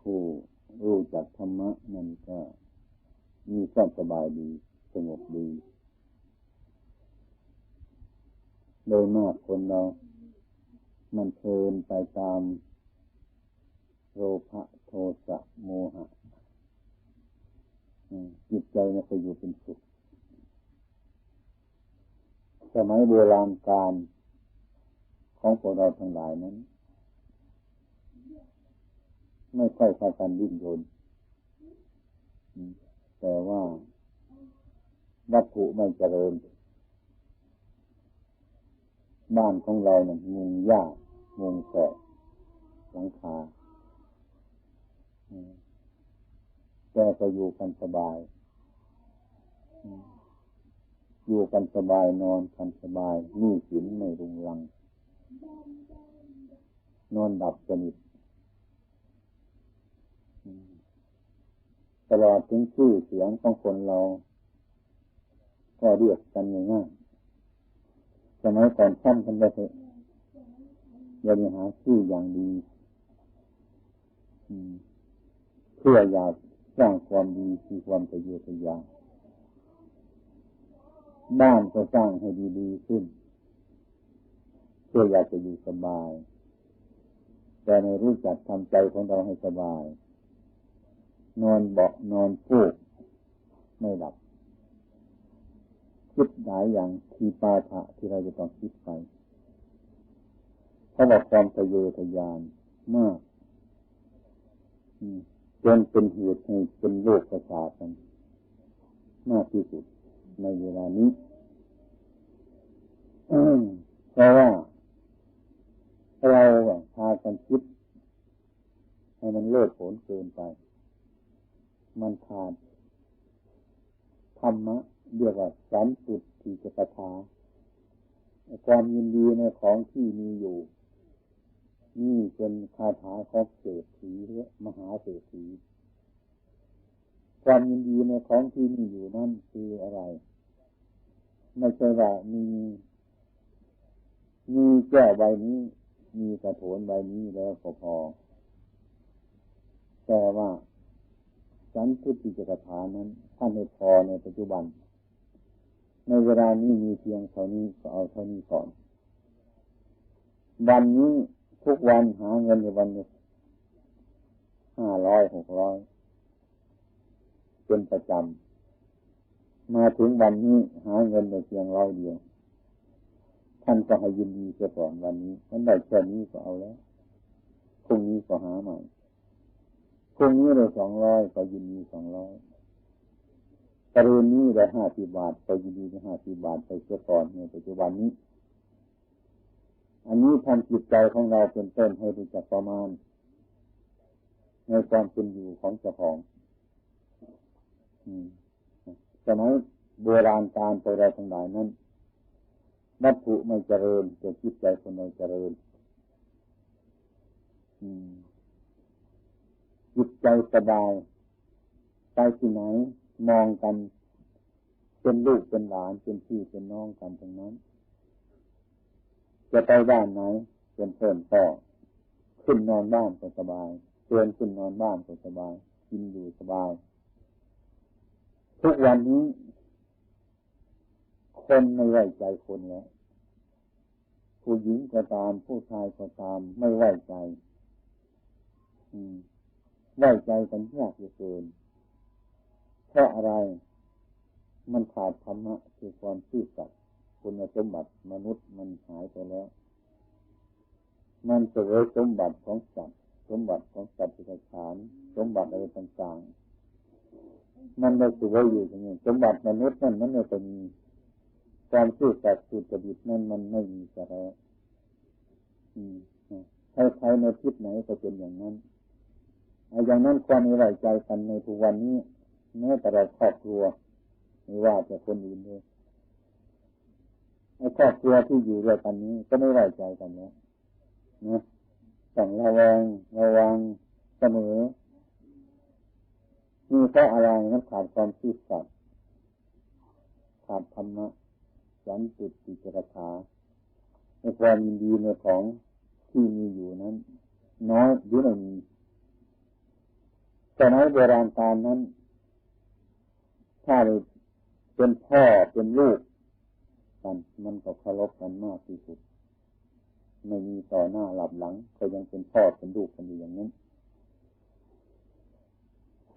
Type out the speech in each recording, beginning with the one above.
ผู้รู้จักธรรมะนั่นก็มีความสบายดีสงบดีโดยมากคนเรามันเพลินไปตามโลภะโทสะโมหะจิตใจไม่เคยอยู่เป็นสุขสมัยโบราณกาลของพวกเราทั้งหลายนั้นไม่ค่อยพากันดิ้นรนแต่ว่าวัตถุไม่เจริญบ้านของเราเนี่ยมุงหญ้ามุงแฝกหลังคาแต่ก็อยู่กันสบายอยู่กันสบายนอนกันสบายหนี้สินไม่รุงรังนอนดับสนิทตลอดถึงชื่อเสียงของคนเราก็เรียกกันง่ายๆสมัยก่อนท่านกันไปเถอะอย่าไปหาชื่ออย่างดีเพื่ออยากสร้างความดีคือความทะเยอทะยานบ้านก็สร้างให้ดีๆขึ้นเพื่ออยากจะอยู่สบายแต่ไม่รู้จักทำใจของเราให้สบายนอนเบาะนอนฟูกไม่หลับคิดหลายอย่างทีปาฐะที่เราจะต้องคิดไปเพราะว่าความทะเยอทะยานมากจนเป็นเหตุให้เป็นโรคประสาทกันมากที่สุดในเวลานี้เพราะว่าเราพากันคิดให้มันโลดโผนเกินไปมันขาดธรรมะเรียกว่าสันตุติจกถาความยินดีในของที่มีอยู่นี่เป็นคาถาของเศรษฐีหรือมหาเศรษฐีความยินดีในของที่มีอยู่นั่นคืออะไรไม่ใช่ว่ามีแก้วใบนี้มีกระโถนใบนี้แล้วก็พอแต่ว่าสันตุติจกถานั้นท่านให้พอในปัจจุบันในเวลานี้มีเพียงเท่านี้ก็เอาเท่านี้ก่อนวันนี้ทุกวันหาเงินในวันนี้500 600เป็นประจำมาถึงวันนี้หาเงินได้เพียง100เดียวท่านก็ให้ยินดีเสียก่อนวันนี้มันได้แค่นี้ก็เอาแล้วพรุ่งนี้ก็หาใหม่พรุ่งนี้ได้200ก็ยินดี200กรณีนี้ได้50 บาทก็ยินดีได้50 บาทไปเสียก่อนในปัจจุบันนี้อันนี้ทำจิตใจของเราเป็นต้นให้รู้จักประมาณในความเป็นอยู่ของเจ้าของสมัยโบราณกาลพวกเราทั้งหลายนั้นวัตถุไม่เจริญแต่จิตใจคนเราเจริญจิตใจสบายไปที่ไหนมองกันเป็นลูกเป็นหลานเป็นพี่เป็นน้องกันทั้งนั้นจะไปบ้านไหนเป็นเพื่อนพ่อขึ้นนอนบ้านก็สบายเตือนขึ้นนอนบ้านก็สบายกินอยู่สบายทุกวันนี้คนไม่ไว้ใจคนแล้วผู้หญิงก็ตามผู้ชายก็ตามไม่ไว้ใจไว้ใจกันยากเหลือเกินเพราะอะไรมันขาดธรรมะคือความซื่อสัตย์คุณสมบัติมนุษย์มันหายไปแล้วมันเสวยสมบัติของสัตว์สมบัติของสัตว์ที่ฐานสมบัติอะไรต่างๆมันได้เสวยอยู่อย่างนี้สมบัติมนุษย์นั่นมันไม่เป็นความซื่อสัตย์สุจริตนั่นมันไม่มีซะแล้วใครๆในทิศไหนก็เป็นอย่างนั้นอย่างนั้นความไม่ไว้ใจกันในทุกวันนี้แม้แต่เราครอบครัวไม่ว่าจะคนอื่นด้วยครอบครัวที่อยู่ด้วยกันนี้ก็ไม่ไว้ใจกันแล้วนะต้องระวังเสมอนี่เพราะอะไรมันขาดความซื่อสัตย์ขาดธรรมะสันตุติจกถาในความยินดีในของที่มีอยู่นั้นน้อยหรือไม่มี แต่ในโบราณกาลนั้นถ้าเป็นพ่อเป็นลูกกันมันก็เคารพกันมากที่สุดไม่มีต่อหน้าหลับหลังก็ยังเป็นพ่อเป็นลูกกันอยู่อย่างนั้น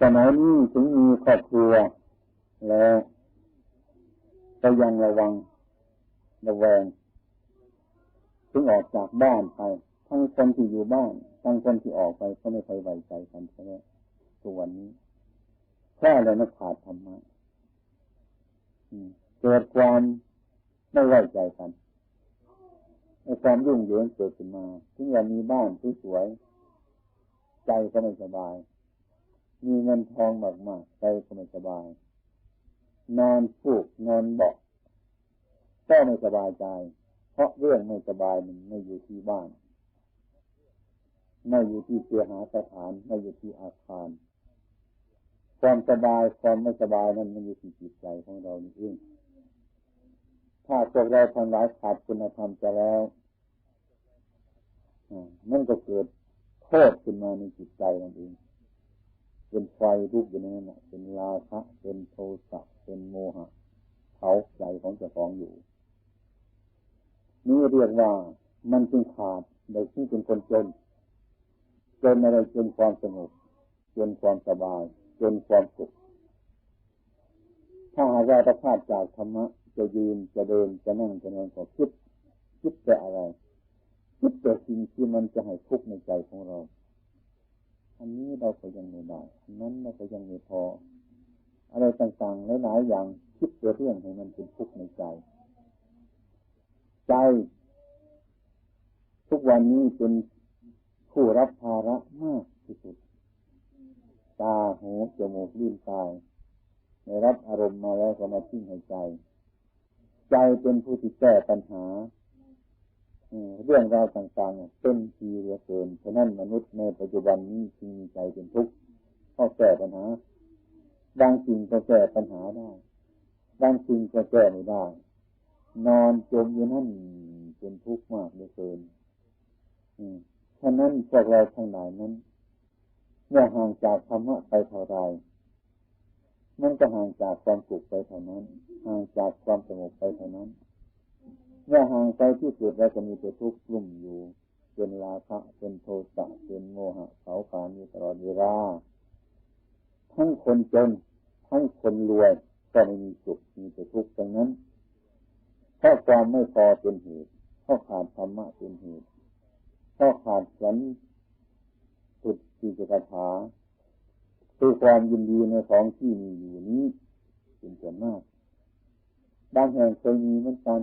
สมัยนี้ถึงมีครอบครัวแล้วก็ยังระวังระแวงถึงออกจากบ้านไปทั้งคนที่อยู่บ้านทั้งคนที่ออกไปก็ไม่เคยไว้ใจกันใช่ไหมทุกวันนี้แค่อะไรนะขาดธรรมะเกิดความไม่ไว้ใจกันความยุ่งเหยิงเกิดขึ้นมาถึงเรามีบ้านสวยๆใจก็ไม่สบายมีเงินทองมากๆใจก็ไม่สบายนอนฟูกนอนเบาะก็ไม่สบายใจเพราะเรื่องไม่สบายมันไม่อยู่ที่บ้านไม่อยู่ที่เคหสถานไม่อยู่ที่อาคารความสบายความไม่สบายนั้นมันอยู่ที่จิตใจของเรานี่เองถ้าพวกเราทั้งหลายขาดคุณธรรมจะแล้วมันก็เกิดโทษขึ้นมาในจิตใจนั่นเองเป็นไฟลุกอยู่ในนั้นเป็นราคะเป็นโทสะเป็นโมหะเผาใจของเจ้าของอยู่นี่เรียกว่ามันจึงขาดโดยที่เป็นคนจนอะไรจนความสงบจนความสบายจนความสุขถ้าหากว่าจะขาดจากธรรมะจะยืนจะเดินจะนั่งจะนอนก็คิดแต่อะไรคิดแต่สิ่งที่มันจะให้ทุกข์ในใจของเราอันนี้เราก็ยังไม่ได้อันนั้นเราก็ยังไม่พออะไรต่างๆหลายๆอย่างคิดแต่เรื่องให้มันเป็นทุกข์ในใจทุกวันนี้เป็นผู้รับภาระมากที่สุดตาหูจมูกลิ้นกายได้รับอารมณ์มาแล้วก็มาทิ้งให้ใจเป็นผู้ที่แก้ปัญหาเรื่องราวต่างๆเป็นทีเหลือเกินฉะนั้นมนุษย์ในปัจจุบันนี้จึงมีใจเป็นทุกข์เพราะแก้ปัญหาบางสิ่งก็แก้ปัญหาได้บางสิ่งก็แก้ไม่ได้นอนจมอยู่นั่นเป็นทุกข์มากเหลือเกินฉะนั้นพวกเราทั้งหลายนั้นเมื่อห่างจากธรรมะไปเท่าไรมันก็ห่างจากความสุขไปเท่านั้นห่างจากความสงบไปเท่านั้นเมื่อห่างไปที่สุดแล้วจะมีแต่ทุกข์กลุ่มอยู่เป็นราคะเป็นโทสะเป็นโมหะเผาผลาญอยู่ตลอดเวลาทั้งคนจนทั้งคนรวยก็ไม่มีสุขมีแต่ทุกข์ดังนั้นเพราะความไม่พอเป็นเหตุเพราะขาดธรรมะเป็นเหตุเพราะขาดสันตุติจกถาคือความยินดีในของที่มีอยู่นี้เป็นส่วนมากบางแห่งเคยมีเหมือนกัน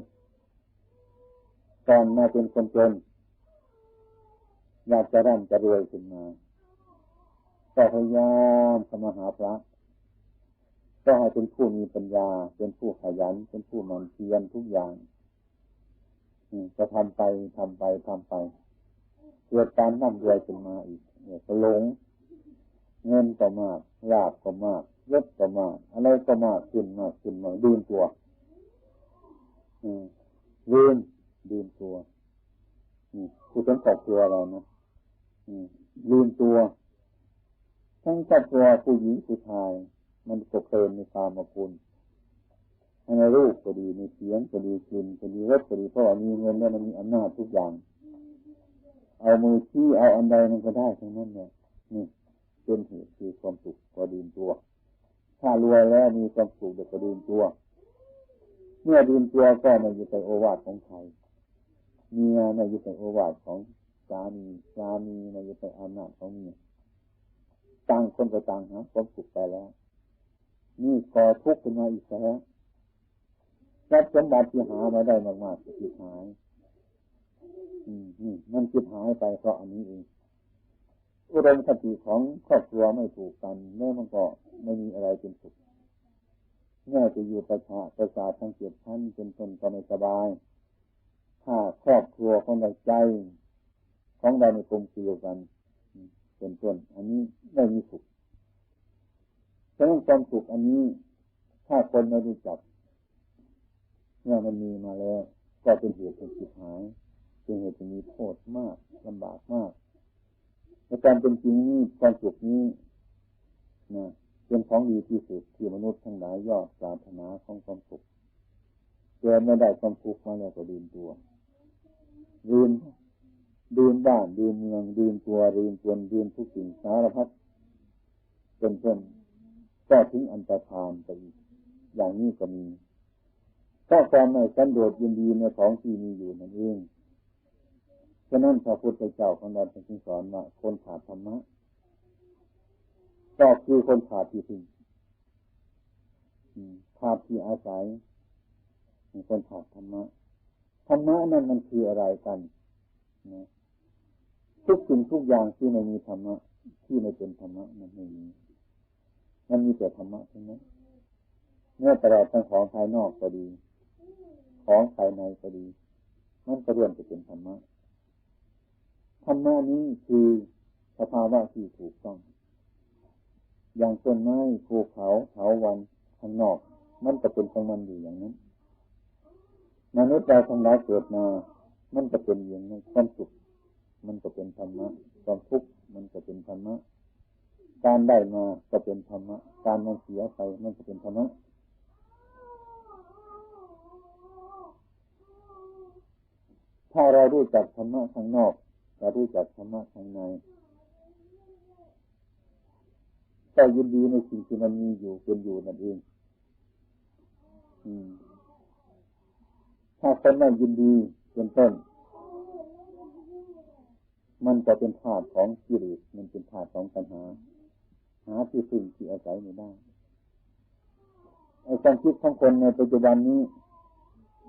ตอนมาเป็นคนจนอยากจะร่ำจะรวยขึ้นมาก็พยายามเข้ามาหาพระก็ให้เป็นผู้มีปัญญาเป็นผู้ขยันเป็นผู้หมั่นเพียรทุกอย่างจะทำไปเกิดการร่ำรวยขึ้นมาอีกก็หลงเงินก็มากลาภก็มากยศก็มากอะไรก็มากขึ้นลืมตัวลืมตัวผู้เป็นครอบครัวเรานะลืมตัวทั้งครอบครัวผู้หญิงผู้ชายมันก็เพลินในกามคุณในรูปก็ดีในเสียงก็ดีกลิ่นก็ดีรสก็ดีเพราะมีเงินแล้วมันมีอำนาจทุกอย่างเอามือชี้เอาอันใดมันก็ได้ทั้งนั้นเนี่ยนี่เป็นเหตุคือความสุขก็ลืมตัวถ้ารวยแล้วมีความสุขเดี๋ยวก็ลืมตัวเมื่อลืมตัวก็ไม่อยู่ในโอวาทของใครเมียไม่อยู่ในโอวาทของสามีไม่อยู่ในอำนาจของเมียต่างคนก็ต่างหาความสุขไปแล้วนี่ก่อทุกข์ขึ้นมาอีกแล้วทรัพย์สมบัติที่หามาได้มากๆจิตหายมันจิตหายไปเพราะอันนี้เองอุดมคติของครอบครัวไม่ถูกกันแม้มันก็ไม่มีอะไรเป็นสุขแม้จะอยู่ประสาททั้ง7 ชั้นเป็นต้นก็ไม่สบายถ้าครอบครัวของเราใจของเราในกลมเกลียวกันเป็นต้นอันนี้ไม่มีสุขฉะนั้นความสุขอันนี้ถ้าคนไม่รู้จักเมื่อมันมีมาแล้วก็เป็นเหตุให้จิตหายเป็นเหตุที่มีโทษมากลำบากมากในการเป็นจริงนี้ความสุขนี้ นะเป็นของดีที่สุดที่มนุษย์ทั้งหลายยอดปรารถนาของความสุขเกิดไม่ได้ความทุกข์มาแล้วก็ลืมตัวลืมบ้านลืมเมืองลืมตัวลืมตนลืมทุกสิ่งสารพัดเป็นต้นก็ถึงอันตรธานไปอย่างนี้ก็มีก็ความไม่สันโดษยินดีในของที่มีอยู่นั่นเองฉะนั้นพระพุทธเจ้าของเราจึงสอนว่าคนขาดธรรมะก็คือคนขาดที่พึ่งขาดที่อาศัยคนขาดธรรมะธรรมะนั่นมันคืออะไรกันนะทุกสิ่งทุกอย่างที่ไม่มีธรรมะที่ไม่เป็นธรรมะมันไม่มีมันมีแต่ธรรมะใช่ไหมเมื่อตลอดทั้งของภายนอกก็ดีของภายในก็ดีมันก็ล้วนจะเป็นธรรมะธรรมะนี้คือสภาวะที่ถูกต้องอย่างต้นไม้ภูเขาเถาวัลย์ข้างนอกมันก็เป็นของมันอยู่อย่างนั้นมนุษย์เราทั้งหลายเกิดมามันก็เป็นอย่างนั้นความสุขมันก็เป็นธรรมะความทุกข์มันก็เป็นธรรมะการได้มาก็เป็นธรรมะการมันเสียไปมันก็เป็นธรรมะถ้าเรารู้จักธรรมะข้างนอกเรารู้จักธรรมะข้างในก็ยินดีในสิ่งที่มันมีอยู่เป็นอยู่นั่นเองถ้าคนไม่ยินดีเป็นต้นมันจะเป็นธาตุของกิเลสมันเป็นธาตุของตัณหาหาที่พึ่งที่อาศัยไม่ได้ไอ้ความคิดของคนในปัจจุบันนี้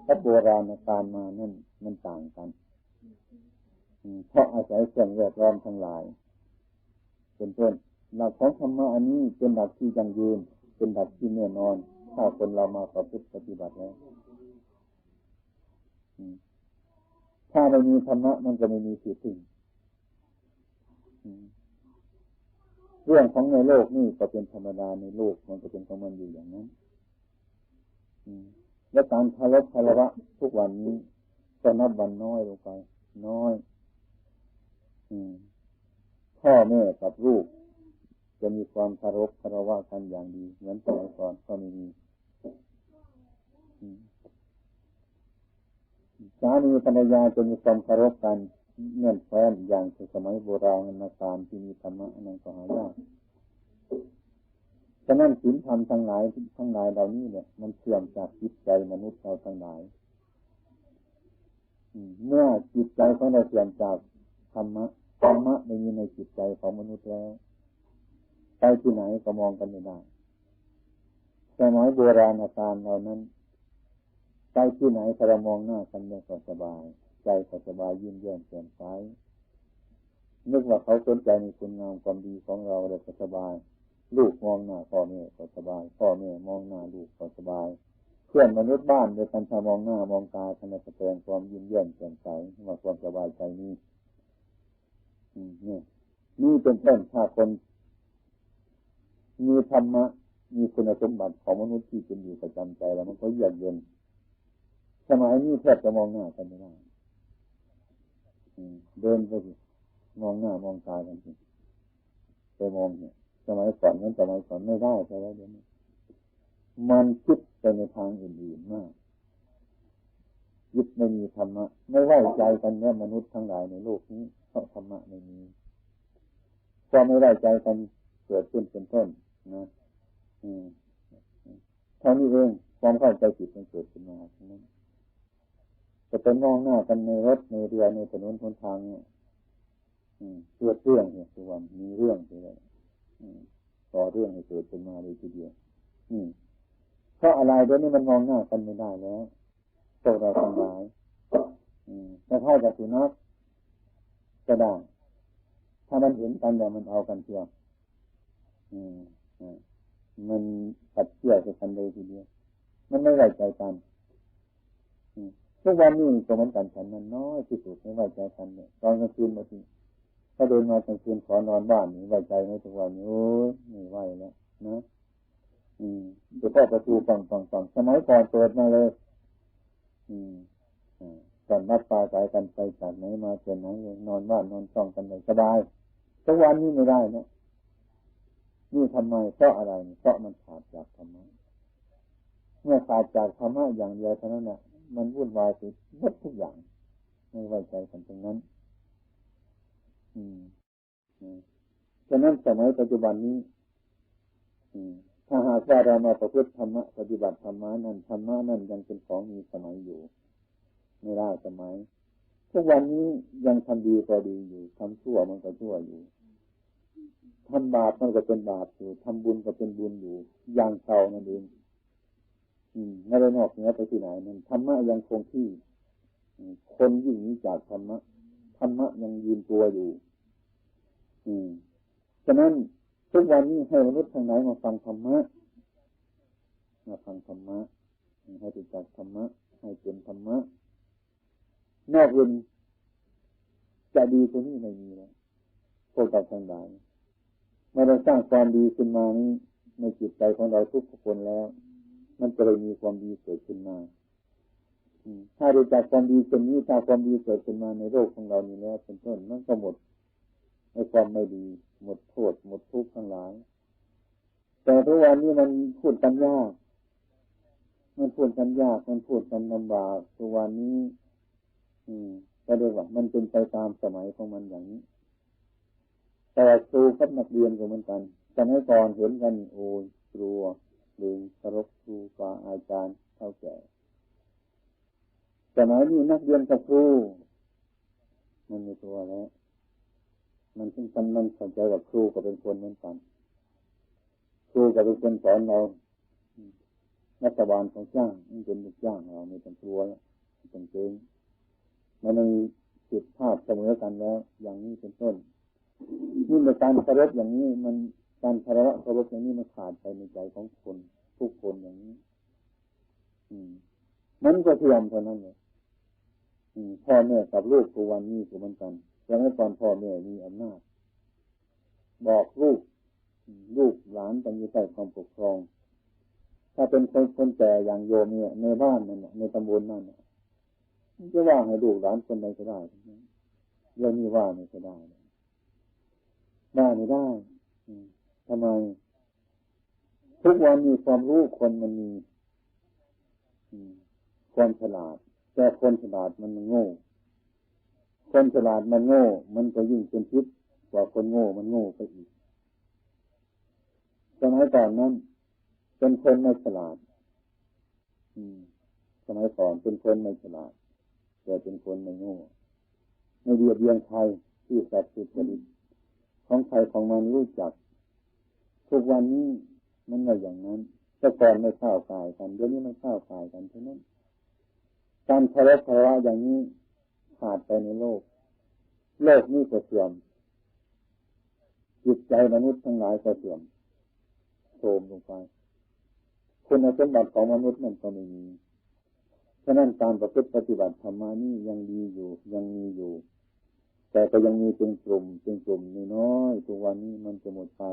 กับโบราณกาลมานั่นมันต่างกันเพราะอาศัยสิ่งแวดล้อมทั้งหลายเป็นต้นหลักของธรรมะอันนี้เป็นหลักที่ยั่งยืนเป็นหลักที่แน่นอนถ้าคนเรามาประพฤติปฏิบัติแล้วถ้าไม่มีธรรมะมันจะไม่มีที่พึ่งเรื่องของในโลกนี่ก็เป็นธรรมดาในโลกมันก็เป็นของมันอยู่อย่างนั้นและการคารพคารวะทุกวันนี้ก็นับวันน้อยลงไปน้อยพ่อแม่กับลูกจะมีความคารพคารวะกันอย่างดีเหมือนสมัยก่อนก็ไม่มีสามีภรรยาจะมีความคารพกันเงื่อนแฟ้นอย่างสมัยโบราณการที่มีธรรมะนั้นก็หายากฉะนั้นศีลธรรมทั้งหลายเหล่านี้เนี่ยมันเชื่อมจากจิตใจมนุษย์เราทั้งหลายเมื่อจิตใจของเราเชื่อมจากธรรมะไม่มีในจิตใจของมนุษย์แล้วไปที่ไหนก็มองกันไม่ได้สมัยโบราณกาลเหล่านั้นไปที่ไหนถ้าเรามองหน้ากันเนี่ยก็สบายใจก็สบายยิ้มแย้มแจ่มใสนึกว่าเขาสนใจในคุณงามความดีของเราเลยก็สบายลูกมองหน้าพ่อแม่ก็สบายพ่อแม่มองหน้าลูกก็สบายเพื่อนมนุษย์บ้านโดยการมองหน้ามองตาทำให้แสดงความยิ้มแย้มแจ่มใสว่าความสบายใจนี้นี่เป็นต้นถ้าคนมีธรรมะมีคุณสมบัติของมนุษย์ที่เป็นอยู่ประจำใจแล้วมันก็เยือกเย็นสมัยนี้แทบจะมองหน้ากันไม่ได้เดินไปมองหน้ามองตากันสิไปมองเนี่ยสมัยก่อนนั้นสมัยก่อนไม่ได้ใช่ไหมเดี๋ยวนี้มันคิดไปในทางอื่นๆมากยึดไม่มีธรรมะไม่ไว้ใจกันเนี่ยมนุษย์ทั้งหลายในโลกนี้เพราะธรรมะไม่มีความไม่ไว้ใจกันเกิดขึ้นเป็นต้นนะเท่านี้เองความเข้าใจผิดมันเกิดขึ้นมาฉะนั้นจะไปมองหน้ากันในรถในเรือในถนนหนทางเนี่ยเกิดเรื่องเนี่ยทุกวันมีเรื่องเลยต่อเรื่องให้เกิดขึ้นมาเลยทีเดียวเพราะอะไรเดี๋ยวนี้มันมองหน้ากันไม่ได้แล้วพวกเราทั้งหลายจะเข้าจากสุนัขก็ได้ถ้ามันเห็นกันเดี๋ยวมันเอากันเชียวมันตัดเชือกกันเลยทีเดียวมันไม่ไว้ใจกันทุกวันนี้ก็เหมือนกันฉันมันน้อยที่สุดไม่ไว้ใจกันเนี่ยตอนกลางคืนมาทีถ้าเดินมากลางคืนขอนอนบ้านนี่ไว้ใจไหมทุกวันนี้โอ้ยไม่ไหวแล้วนะเดี๋ยวพ่อประตูฟังสมัยก่อนเปิดมาเลยก่อนนัดปลาสายกันไปจากไหนมาเจอไหนนอนบ้านนอนช่องกันเลยสบายทุกวันนี้ไม่ได้นะ นี่ทำไมเพราะอะไรเพราะมันขาดจากธรรมะเมื่อขาดจากธรรมะอย่างเดียวเท่านั้นน่ะมันวุ่นวายไปหมดทุกอย่างไม่ไว้ใจกันตรงนั้นฉะนั้นสมัยปัจจุบันนี้ถ้าหากว่าเรามาประพฤติธรรมะปฏิบัติธรรมะนั้นธรรมะนั้นยังเป็นของมีสมัยอยู่ไม่ได้สมัยทุกวันนี้ยังทำดีก็ดีอยู่ทำชั่วมันก็ชั่วอยู่ทำบาปมันก็เป็นบาปอยู่ทำบุญก็เป็นบุญอยู่อย่างเก่านั่นเองไม่ได้นอกเหนือไปที่ไหนนั่นธรรมะยังคงที่คนยิ่งหนีจากธรรมะธรรมะยังยืนตัวอยู่ฉะนั้นทุกวันนี้ให้มนุษย์ทางไหนมาฟังธรรมะมาฟังธรรมะให้ติดจากธรรมะให้เป็นธรรมะนอกเว้นจะดีกว่านี้ไม่มีแล้วพวกเราทั้งหลายเมื่อเราสร้างความดีขึ้นมานี้ในจิตใจของเราทุกคนแล้วมันจะเลยมีความดีเกิดขึ้นมาถ้ารู้จักความดีเช่นนี้ถ้าความดีเกิดขึ้นมาในโลกของเรานี้แล้วเป็นต้นมันก็หมดในความไม่ดีหมดโทษหมดทุกข์ทั้งหลายแต่ทุกวันนี้มันพูดกันยากมันพูดกันยากมันพูดกันลำบากทุกวันนี้ก็เรียกว่ามันเป็นไปตามสมัยของมันอย่างนี้แต่ครูกับนักเรียนก็เหมือนกันสมัยก่อนเห็นกันโอ้ยกลัวหรือเคารพครูบาอาจารย์เฒ่าแก่สมัยนี้นักเรียนกับครูมันมีตัวแล้วมันถึงมันเข้าใจว่าครูก็เป็นคนเหมือนกันครูก็เป็นคนสอนเรารัฐบาลของจ้างมันเป็นลูกจ้างเราไม่ต้องกลัวแล้วไม่ต้องเกรงมันมีจุดภาพเสมอกันแล้วอย่างนี้เป็นต้นนี่ในการเคารพอย่างนี้มันการเคารพอย่างนี้มันขาดไปในใจของคนทุกคนอย่างนี้มันก็เทียมเท่านั้นเลยพ่อแม่กับลูกทุกวันนี้ก็เหมือนกันอย่างนั้นตอนพ่อแม่มีอำนาจบอกลูกหลานต้องอยู่ใต้ความปกครองถ้าเป็นคนแก่อย่างโยมเนี่ยในบ้านนั่นในตำบลนั่นจะว่าให้ลูกหลานคนใดก็ได้เรื่องนี้ว่าไม่ได้ได้ไม่ได้ทำไมทุกวันมีความรู้คนมันมีความฉลาดแต่คนฉลาดมันโง่คนฉลาดมันโง่มันก็ยิ่งเป็นพิษกว่าคนโง่มันโง่ไปอีกสมัยก่อนนั้นเป็นคนไม่ฉลาดสมัยก่อนเป็นคนไม่ฉลาดแต่เป็นคนไม่โง่ไม่เบียดเบียนใครที่สัตย์สุจริตของใครของมันรู้จักทุกวันนี้มันไม่อย่างนั้นแต่ก่อนไม่เข้ากายกันเดี๋ยวนี้มันเข้ากายกันเท่านั้นการเคารพภาวะอย่างนี้ขาดไปในโลกนี้ก็เสื่อมจิตใจมนุษย์ทั้งหลายก็เสื่อมโทรมลงไปคุณสมบัติของมนุษย์มันก็ไม่มีฉะนั้นการประพฤติปฏิบัติธรรมนี้ยังดีอยู่ยังมีอยู่แต่ก็ยังมีเป็นกลุ่มน้อยๆทุกวันนี้มันจะหมดไป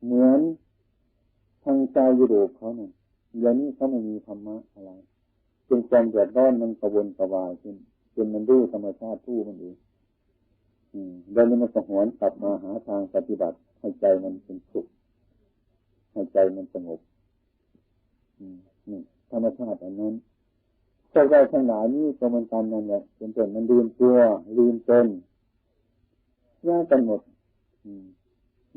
เหมือนทางชาวยุโรปเขาเนี่ยอย่างนี้เขาไม่มีธรรมะอะไรจนความเดือดร้อนมันกระวนกระวายขึ้นจนมันรู้ธรรมชาติผู้มันเองแล้วนี่มันก็หวนกลับมาหาทางปฏิบัติให้ใจมันเป็นสุขให้ใจมันสงบนี่ธรรมชาติอันนั้นพวกเราทั้งหลายนี่ก็มันกันนั่นแหละจนมันลืมตัวลืมตนย่ากันหมด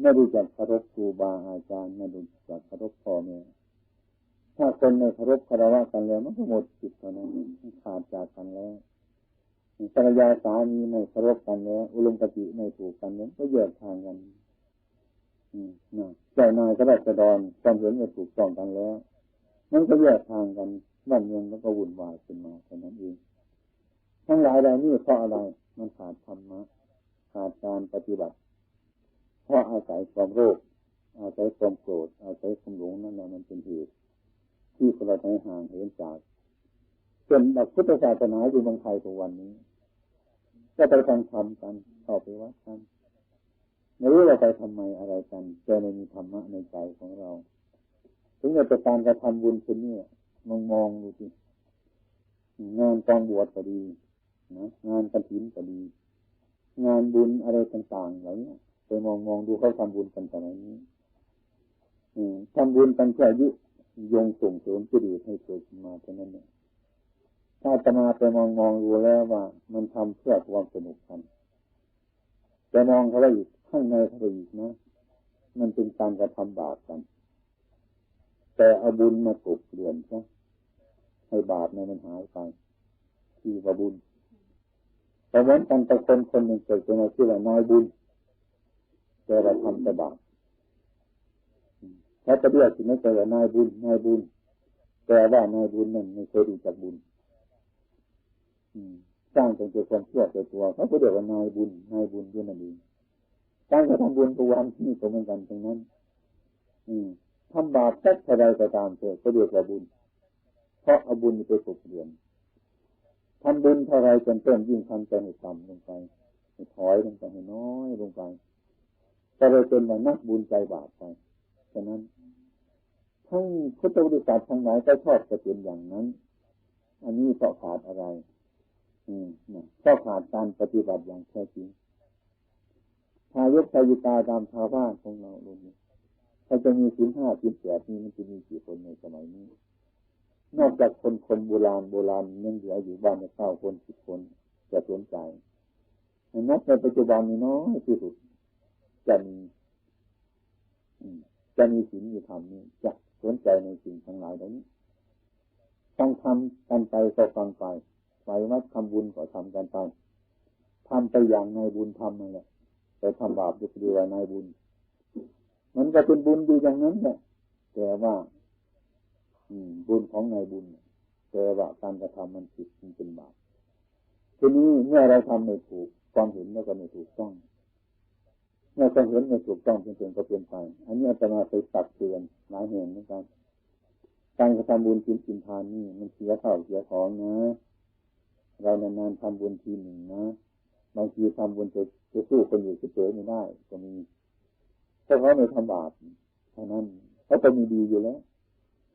ไม่รู้จักเคารพครูบาอาจารย์ไม่รู้จักเคารพพ่อแม่ถ้าคนไม่เคารพคารวะกันแล้วมันก็หมดจิตเท่านั้นขาดจากกันแล้วภรรยาสามีไม่เคารพกันแล้วอุดมคติไม่ถูกกันแล้วก็แยกทางกันเจ้านายก็ได้กระดอนความเห็นไม่ถูกต้องกันแล้วมันก็แยกทางกันบ้านเมืองแล้วก็วุ่นวายขึ้นมาเท่านั้นเองทั้งหลายเหล่านี้เพราะอะไรมันขาดธรรมะขาดการปฏิบัติเพราะอาศัยความโลภอาศัยความโกรธอาศัยความหลงนั่นแหละมันเป็นเหตุที่คนเราต้องห่างเหินจากจนแบบพุทธศาสนาอยู่เมืองไทยทุกวันนี้ก็ไปทำกันเข้าไปวัดกันไม่รู้เราไปทำไมอะไรกันแต่ไม่มีธรรมะในใจของเราถึงจะการกระทำบุญคนนี้มองดูสิงานกองบวชก็ดีนะงานกฐินก็ดีงานบุญอะไรต่างๆเหล่านี้ มองดูเขาทำบุญกันสมัยนี้ทำบุญกันเพื่อยุยงส่งเสริมจิตให้เกิดขึ้นมาเท่านั้นเองถ้าจะมาไปมองดูแล้วว่ามันทำเพื่อความสนุกกันจะมองเขาไปอีกข้างในเขาไปอีกนะมันเป็นการกระทำบาปกันแต่เอาบุญมากลบเกลื่อนซะให้บาปนั้นมันหายไปที่ว่าบุญแต่เหมือนกันแต่คนหนึ่งเกิดขึ้นมาชื่อว่านายบุญแต่เราทำแต่บาปถ้าจะเรียกถึงไม่ใช่ว่านายบุญแต่ว่านายบุญนั่นไม่เคยรู้จักบุญสร้างเป็นความเชื่อในตัวเขาก็เรียกว่านายบุญด้วยนั่นเองการกระทำบุญตัววันนี่ก็เหมือนกันตรงนั้นทำบาปสักเท่าไรก็ตามเถอะก็เรียกว่าบุญเพราะเอาบุญไปกลบเกลื่อนทำบุญเท่าไรจนต้นยิ่งทำใจให้ต่ำลงไปให้ถอยลงไปให้น้อยลงไปก็เลยเป็นว่านักบุญใจบาปไปฉะนั้นทั้งพุทธบริษัททั้งหลายก็ชอบจะเป็นอย่างนั้นอันนี้เพราะขาดอะไรเพราะขาดการปฏิบัติอย่างแท้จริงทายกทายิกาตามชาวบ้านของเราลงนี้ถ้าจะมีศีล 5 ศีล 8นี้มันจะมีกี่คนในสมัยนี้นอกจากคนโบราณยังเหลืออยู่บ้านใน9 คน 10 คนจะสนใจนับในปัจจุบันนี้น้อยที่สุดจะมีศีลมีธรรมนี้จะสนใจในสิ่งทั้งหลายเหล่านี้ต้องทำกันไปก็ฟังไปวัดทำบุญก็ทำกันไปทำไปอย่างนายบุญทำนั่นแหละแต่ทำบาปจะเรียกว่านายบุญมันก็เป็นบุญอยู่อย่างนั้นแหละแต่ว่าบุญของนายบุญแต่ว่าการกระทำมันผิดมันเป็นบาปทีนี้เมื่อเราทำไม่ถูกความเห็นแล้วก็ไม่ถูกต้องเมื่อความเห็นไม่ถูกต้องเป็นก็เป็นไปอันนี้อาตมาไปตักเตือนหลายแห่งเหมือนกันการกระทำบุญกินทานนี่มันเสียข้าวเสียของนะเรานานๆทำบุญทีหนึ่งนะบางทีทำบุญจะสู้คนอยู่เฉยๆไม่ได้ก็มีถ้าเขาไม่ทำบาปเท่านั้นเขาก็มีดีอยู่แล้ว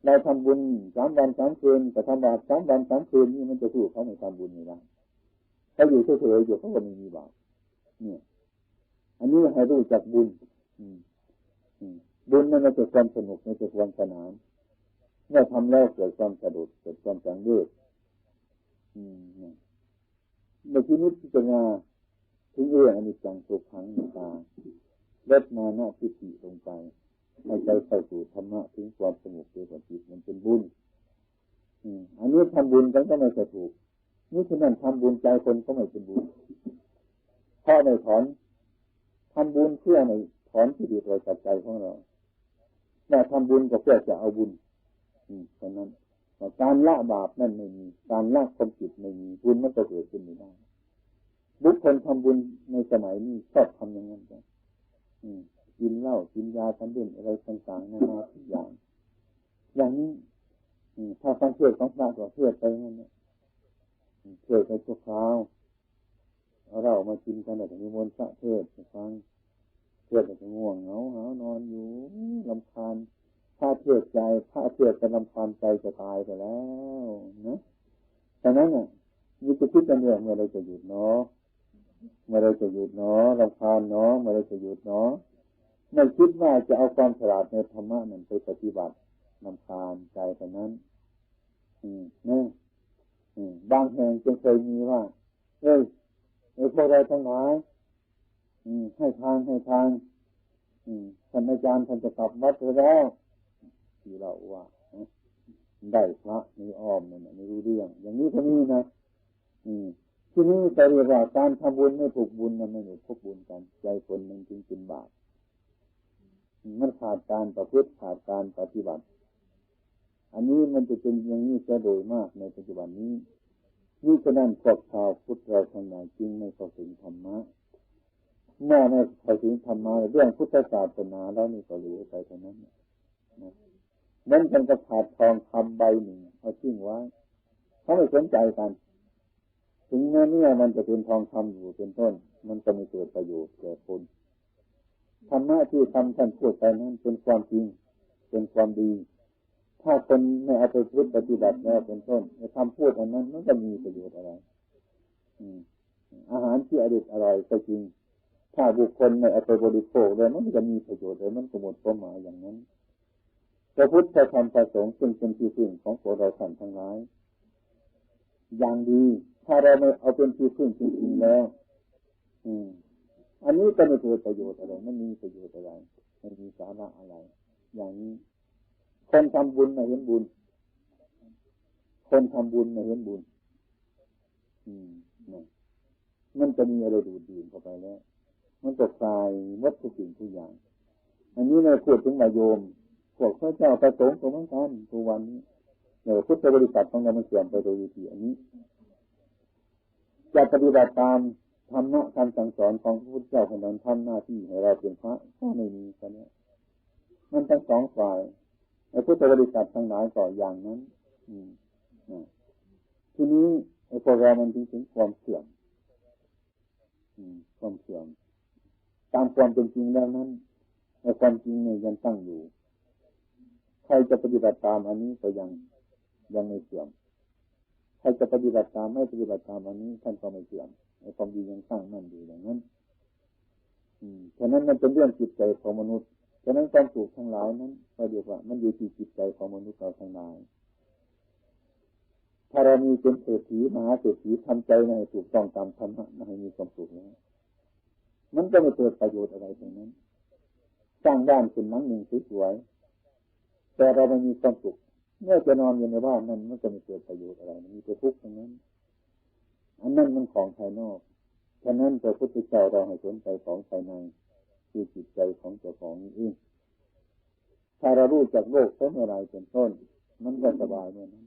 เราทำบุญ3 วัน 3 คืนแต่ทำบาป3 วัน 3 คืนนี่มันจะสู้เขาไม่ทำบุญไม่ได้เขาอยู่เฉยๆอยู่เขาก็ไม่มีบาปเนี่ยอันนี้ให้รู้จักบุญบุญนั่นมันเป็นความสนุกมันเป็นความสนานเมื่อทำแล้วเกิดความสะดุดเกิดความสังเวชในที่นี้พิจารณาถึงเรื่องอนิจจังทุกขังอนัตตาลดมานะทิฏฐิลงไปให้ใจเข้าสู่ธรรมะถึงความสงบในจิตมันเป็นบุญอันนี้ทำบุญกันก็ไม่ถูกนี่ฉะนั้นทำบุญใจคนก็ไม่เป็นบุญเพราะในถอนทำบุญเพื่อในถอนที่ดีโดยใจของเราแต่ทำบุญก็เพื่อจะเอาบุญฉะนั้นการละบาปนั่นไม่มีการละความผิดไม่มีบุญมันจะเกิดขึ้นไม่ได้บุคคลทำบุญในสมัยนี้ชอบทำอย่างนั้นกันกินเหล้ากินยาทำเล่นอะไรต่างๆนานาทุกอย่างอย่างนี้ถ้าฟังเทศของพระก็เทศไปงั้นเนี่ยเทศไปชั่วคราวเอาเรามากินกันแต่มีมนต์พระเทศฟังเทศแต่ง่วงเหงาหานอนอยู่รำคาญถ้าเทศใจถ้าเทศจะรำคาญใจจะตายไปแล้วนะฉะนั้นน่ะมีจะคิดกันเนี่ยเมื่อไรจะหยุดเนาะเมื่อไรจะหยุดเนาะรำคาญเนาะเมื่อไรจะหยุดเนาะไม่คิดว่าจะเอาความฉลาดในธรรมะนั้นไปปฏิบัติรำคาญใจเท่านั้นนี่บางแห่งจึงเคยมีว่าพวกเราทั้งหลายให้ทานท่านอาจารย์ท่านจะกลับวัดแล้วที่เราว่าได้พระมีอ้อมนั่นไม่รู้เรื่องอย่างนี้ก็มีนะที่นี่แต่เรียกว่าการทำบุญไม่ถูกบุญมันไม่ถูกบุญกันใจคนมันจึงเป็นบาปมันขาดการประพฤติขาดการปฏิบัติอันนี้มันจะเป็นอย่างนี้จะโดยมากในปัจจุบันนี้นี่ฉะนั้นพวกชาวพุทธเราทั้งหลายจึงไม่เข้าถึงธรรมะเมื่อไม่เข้าถึงธรรมะเรื่องพุทธศาสนาแล้วนี่ก็เหลือไปเท่านั้นนะนั่นเป็นกระถางทองคำใบหนึ่งเอาทิ้งไว้เขาไม่สนใจกันถึงแม้เนี่ยมันจะเป็นทองคำอยู่เป็นต้นมันจะไม่เกิดประโยชน์แก่คนธรรมะที่ท่านพูดไปนั้นเป็นความจริงเป็นความดีถ้าคนไม่เอาไปพูดปฏิบัติแล้วเป็นต้นในคำพูดอันนั้นมันจะมีประโยชน์อะไรอาหารที่อร่อยก็จริง ถ้าบุคคลไม่เอาไปบริโภคเลยมันจะมีประโยชน์เลยมันก็หมดความหมายอย่างนั้นพระพุทธธรรมประสงค์ซึ่งเป็นที่พึ่งของพวกเราท่านทั้งหลายอย่างดีถ้าเราไม่เอาเป็นที่พึ่งจริงๆแล้วอันนี้ก็ไม่เกิดประโยชน์อะไรไม่มีประโยชน์อะไรไม่มีสาระอะไรอย่างนี้คนทำบุญไม่เห็นบุญคนทำบุญไม่เห็นบุญมันจะมีอะไรดูดดื่มเข้าไปแล้วมันจะคลายวัตถุสิ่งทุกอย่างอันนี้ในพูดถึงโยมพวกพระเจ้าประสงค์ของท่านทุกวันนี้พุทธบริษัทของเรามันเสื่อมไปโดยวิธีอันนี้จะปฏิบัติตามธรรมะคำสั่งสอนของพระพุทธเจ้าของเราทำหน้าที่ให้เราเป็นพระก็ไม่มีกันเนี่ยมันทั้งสองฝ่ายในพุทธบริษัททั้งหลายก็อย่างนั้นทีนี้ไอ้พวกเรามันถึงความเสื่อมความเสื่อมตามความเป็นจริงแล้วนั้นไอ้ความจริงเนี่ยยังตั้งอยู่ใครจะปฏิบัติตามอันนี้ก็ยังไม่เสื่อมใครจะปฏิบัติตามไม่ปฏิบัติตามอันนี้ท่านก็ไม่เสื่อมไอ้ความดียังตั้งมั่นอยู่อย่างนั้นฉะนั้นมันเป็นเรื่องจิตใจของมนุษย์ฉะนั้นความสุขทั้งหลายนั้นก็เรียกว่ามันอยู่ที่จิตใจของมนุษย์เราทั้งหลายถ้าเรามีเป็นเศรษฐีมหาเศรษฐีทำใจให้ถูกต้องตามธรรมะให้มีความสุขแล้วมันก็ไม่เกิดประโยชน์อะไรตรงนั้นสร้างบ้านขึ้นหลังหนึ่งสวยๆแต่เราไม่มีความสุขเมื่อจะนอนอยู่ในบ้านนั้นมันก็ไม่เกิดประโยชน์อะไรมันมีแต่ทุกข์ทั้งนั้นอันนั้นมันของภายนอกฉะนั้นพระพุทธเจ้าเราให้สนใจของภายในคือจิตใจของเจ้าของนี่เองถ้าเรารู้จักโลกเมื่อไรเป็นต้นมันก็สบายเมื่อนั้น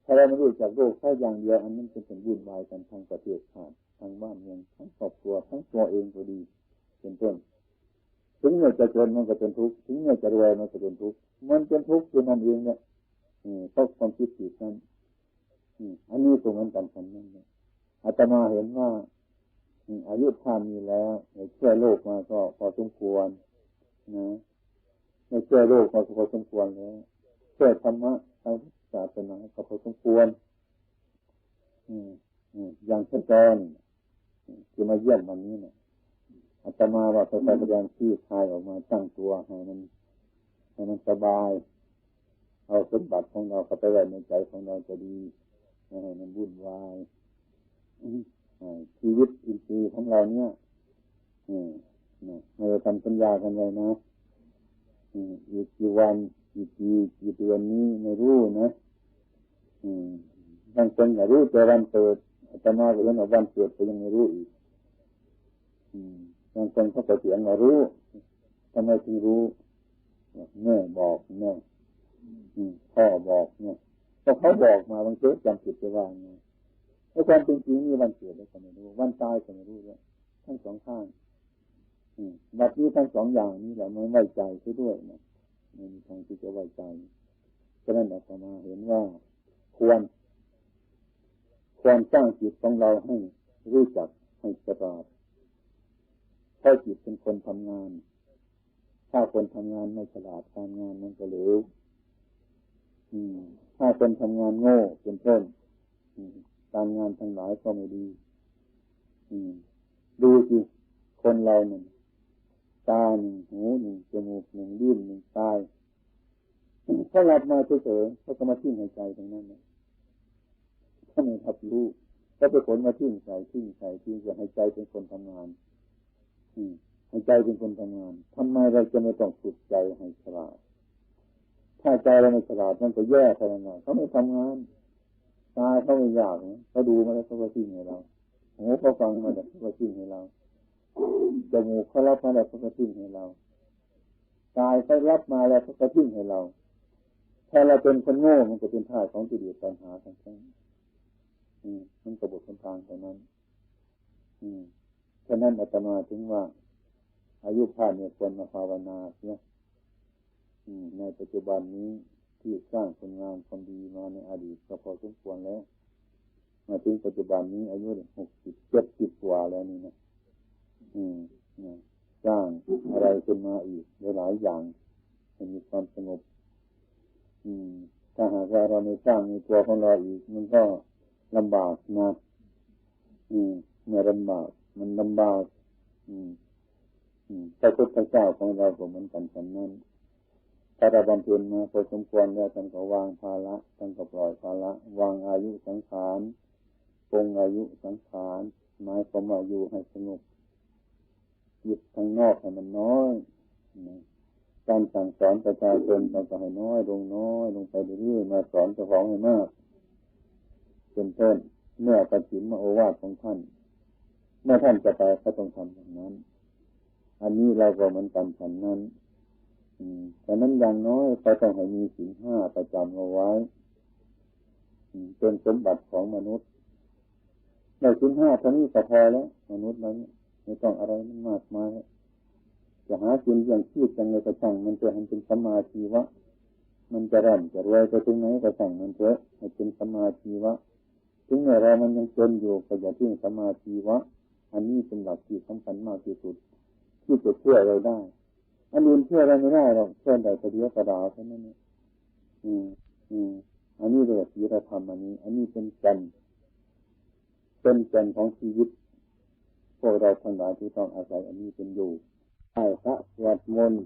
ถ้าเราไม่รู้จักโลกแค่อย่างเดียวอันนั้นเป็นวุ่นวายกันทั้งประเทศชาติทั้งบ้านเมืองทั้งครอบครัวทั้งตัวเองก็ดีเป็นต้นถึงเมื่อจะจนมันก็เป็นทุกข์ถึงเมื่อจะรวยมันก็เป็นทุกข์มันเป็นทุกข์คือมันเองเนี่ยเพราะความคิดผิดนั้นอันนี้ตรงนั้นกันทั้งนั้นเนี่ยอาตมาเห็นว่าอายุท่านมีแล้วเชื่อโลกมาก็พอสมควรนะไม่เชื่อโลกมาก็พอสมควรแล้วเชื่อธรรมะทางศาสนาก็พอสมควรอย่างเช่นตอนที่มาเยี่ยมวันนี้เนี่ยอาตมาว่าไปแสดงที่คลายออกมาตั้งตัวให้มันสบายเอาสมบัติของเราเข้าไปไว้ในใจของเราจะดีให้มันวุ่นวายชีวิตอินทรีย์ของเราเนี่ยเราทำสัญญากันไว้นะอีกกี่วันกี่ปีกี่เดือนนี้ไม่รู้นะบางคนอยากรู้แต่วันเกิดอาตมาก็เห็นว่าวันเกิดก็ยังไม่รู้อีกบางคนเขาก็เถียงว่ารู้ทำไมถึงรู้แม่บอกแม่พ่อบอกเนี่ยก็เขาบอกมาบางทีจำผิดไปว่าไงไอ้ความเป็นจริงนี่วันเกิดแล้วก็ไม่รู้วันตายก็ไม่รู้ด้วยทั้งสองข้างแบบนี้ทั้งสองอย่างนี้แหละไม่ไว้ใจซะด้วยนะไม่มีทางที่จะไว้ใจฉะนั้นอาตมาเห็นว่าควรสร้างจิตของเราให้รู้จักให้ฉลาดถ้าจิตเป็นคนทำงานถ้าคนทำงานไม่ฉลาดการงานมันก็เหลวถ้าคนทำงานโง่เป็นต้นการงานทั้งหลายก็ไม่ดีดูสิคนเราเนี่ยตาหนึ่งหูหนึ่งจมูกหนึ่งลิ้นหนึ่งกายถ้าหลับมาเฉยๆเขาก็มาทิ้งหายใจตรงนั้นนะถ้าไม่ทับรู้ก็ไปขนมาทิ้งใส่จะให้ใจเป็นคนทำงานให้ใจเป็นคนทำงานทำไมเราจะไม่ต้องฝึกใจให้ฉลาดถ้าใจเราไม่ฉลาดมันก็แย่ขนาดนั้นเขาไม่ทำงานตาเขาไม่อยากเขาดูมาแล้วเขาก็ทิ้งให้เราหูเขาฟังมาแล้วเขาก็ทิ้งให้เราจมูกเขารับมาแล้วเขาก็ทิ้งให้เรากายเขารับมาแล้วเขาก็ทิ้งให้เราถ้าเราเป็นคนโง่มันก็เป็นท่าของกิเลสตัณหาทั้งนั้นมันกระบฏทางแต่นั้นฉะนั้นอาตมาถึงว่าอายุผ่านเนี่ยควรมาภาวนาเนี่ยในปัจจุบันนี้ที่สร้างผลงานความดีมาในอดีตก็พอสมควรแล้วมาถึงปัจจุบันนี้อายุ60 70 กว่าแล้วนี่นะสร้างอะไรขึ้นมาอีกหลายอย่างให้มีความสงบถ้าหากว่าเราไม่สร้างในตัวของเราอีกมันก็ลำบากนะเมื่อลำบากมันลำบาก พระพุทธเจ้าของเราก็เหมือนกันฉะนั้นถ้าเราบำเพ็ญมาพอสมควรแล้วท่านก็วางภาระท่านก็ปล่อยภาระวางอายุสังขารปรงอายุสังขารหมายความว่าอยู่ให้สงบจิตทางนอกให้มันน้อยการสั่งสอนประชาชนเราก็ให้น้อยลงไปเรื่อยๆมาสอนเจ้าของให้มากเป็นต้นเมื่อตัดสินมาโอวาทของท่านเมื่อท่านจะไปก็ต้องทำอย่างนั้นอันนี้เราก็เหมือนกันฉันนั้นแต่นั้นอย่างน้อยก็ต้องให้มีศีล 5ประจำเอาไว้เป็นสมบัติของมนุษย์ในศีล 5เท่านี้ก็พอแล้วมนุษย์นั้นไม่ต้องอะไรมันมากมายจะหากินอย่างชีพจังเลยก็ช่างมันจะให้เป็นสัมมาชีวะมันจะร่ำจะรวยไปถึงไหนก็ช่างมันเถอะให้เป็นสัมมาชีวะถึงแม้เรามันยังจนอยู่ก็อย่าทิ้งสัมมาชีวะอันนี้เป็นหลักที่สำคัญมากที่สุดที่จะช่วยเราได้อันอื่นช่วยเราไม่ได้หรอกช่วยได้แต่เดียวกระดาษเท่านั้นอันนี้เรียกศีลธรรมอันนี้เป็นแก่นของชีวิตพวกเราทั้งหลายที่ต้องอาศัยอันนี้เป็นอยู่ไหว้พระสวดมนต์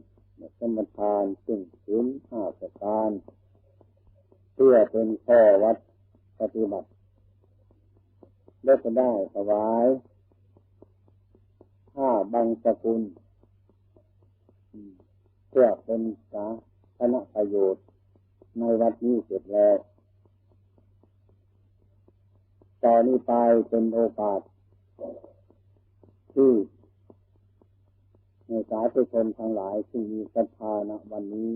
สมทานซึ่งศีล 5ประการเพื่อเป็นข้อวัดปฏิบัติและจะได้ถวายผ้าบังสกุลเพื่อเป็นสาธารณประโยชน์ในวัดนี้เสร็จแล้วต่อนนี้ไปเป็นโอกาสที่ในสาธุชนทั้งหลายที่มีศรัทธาณวันนี้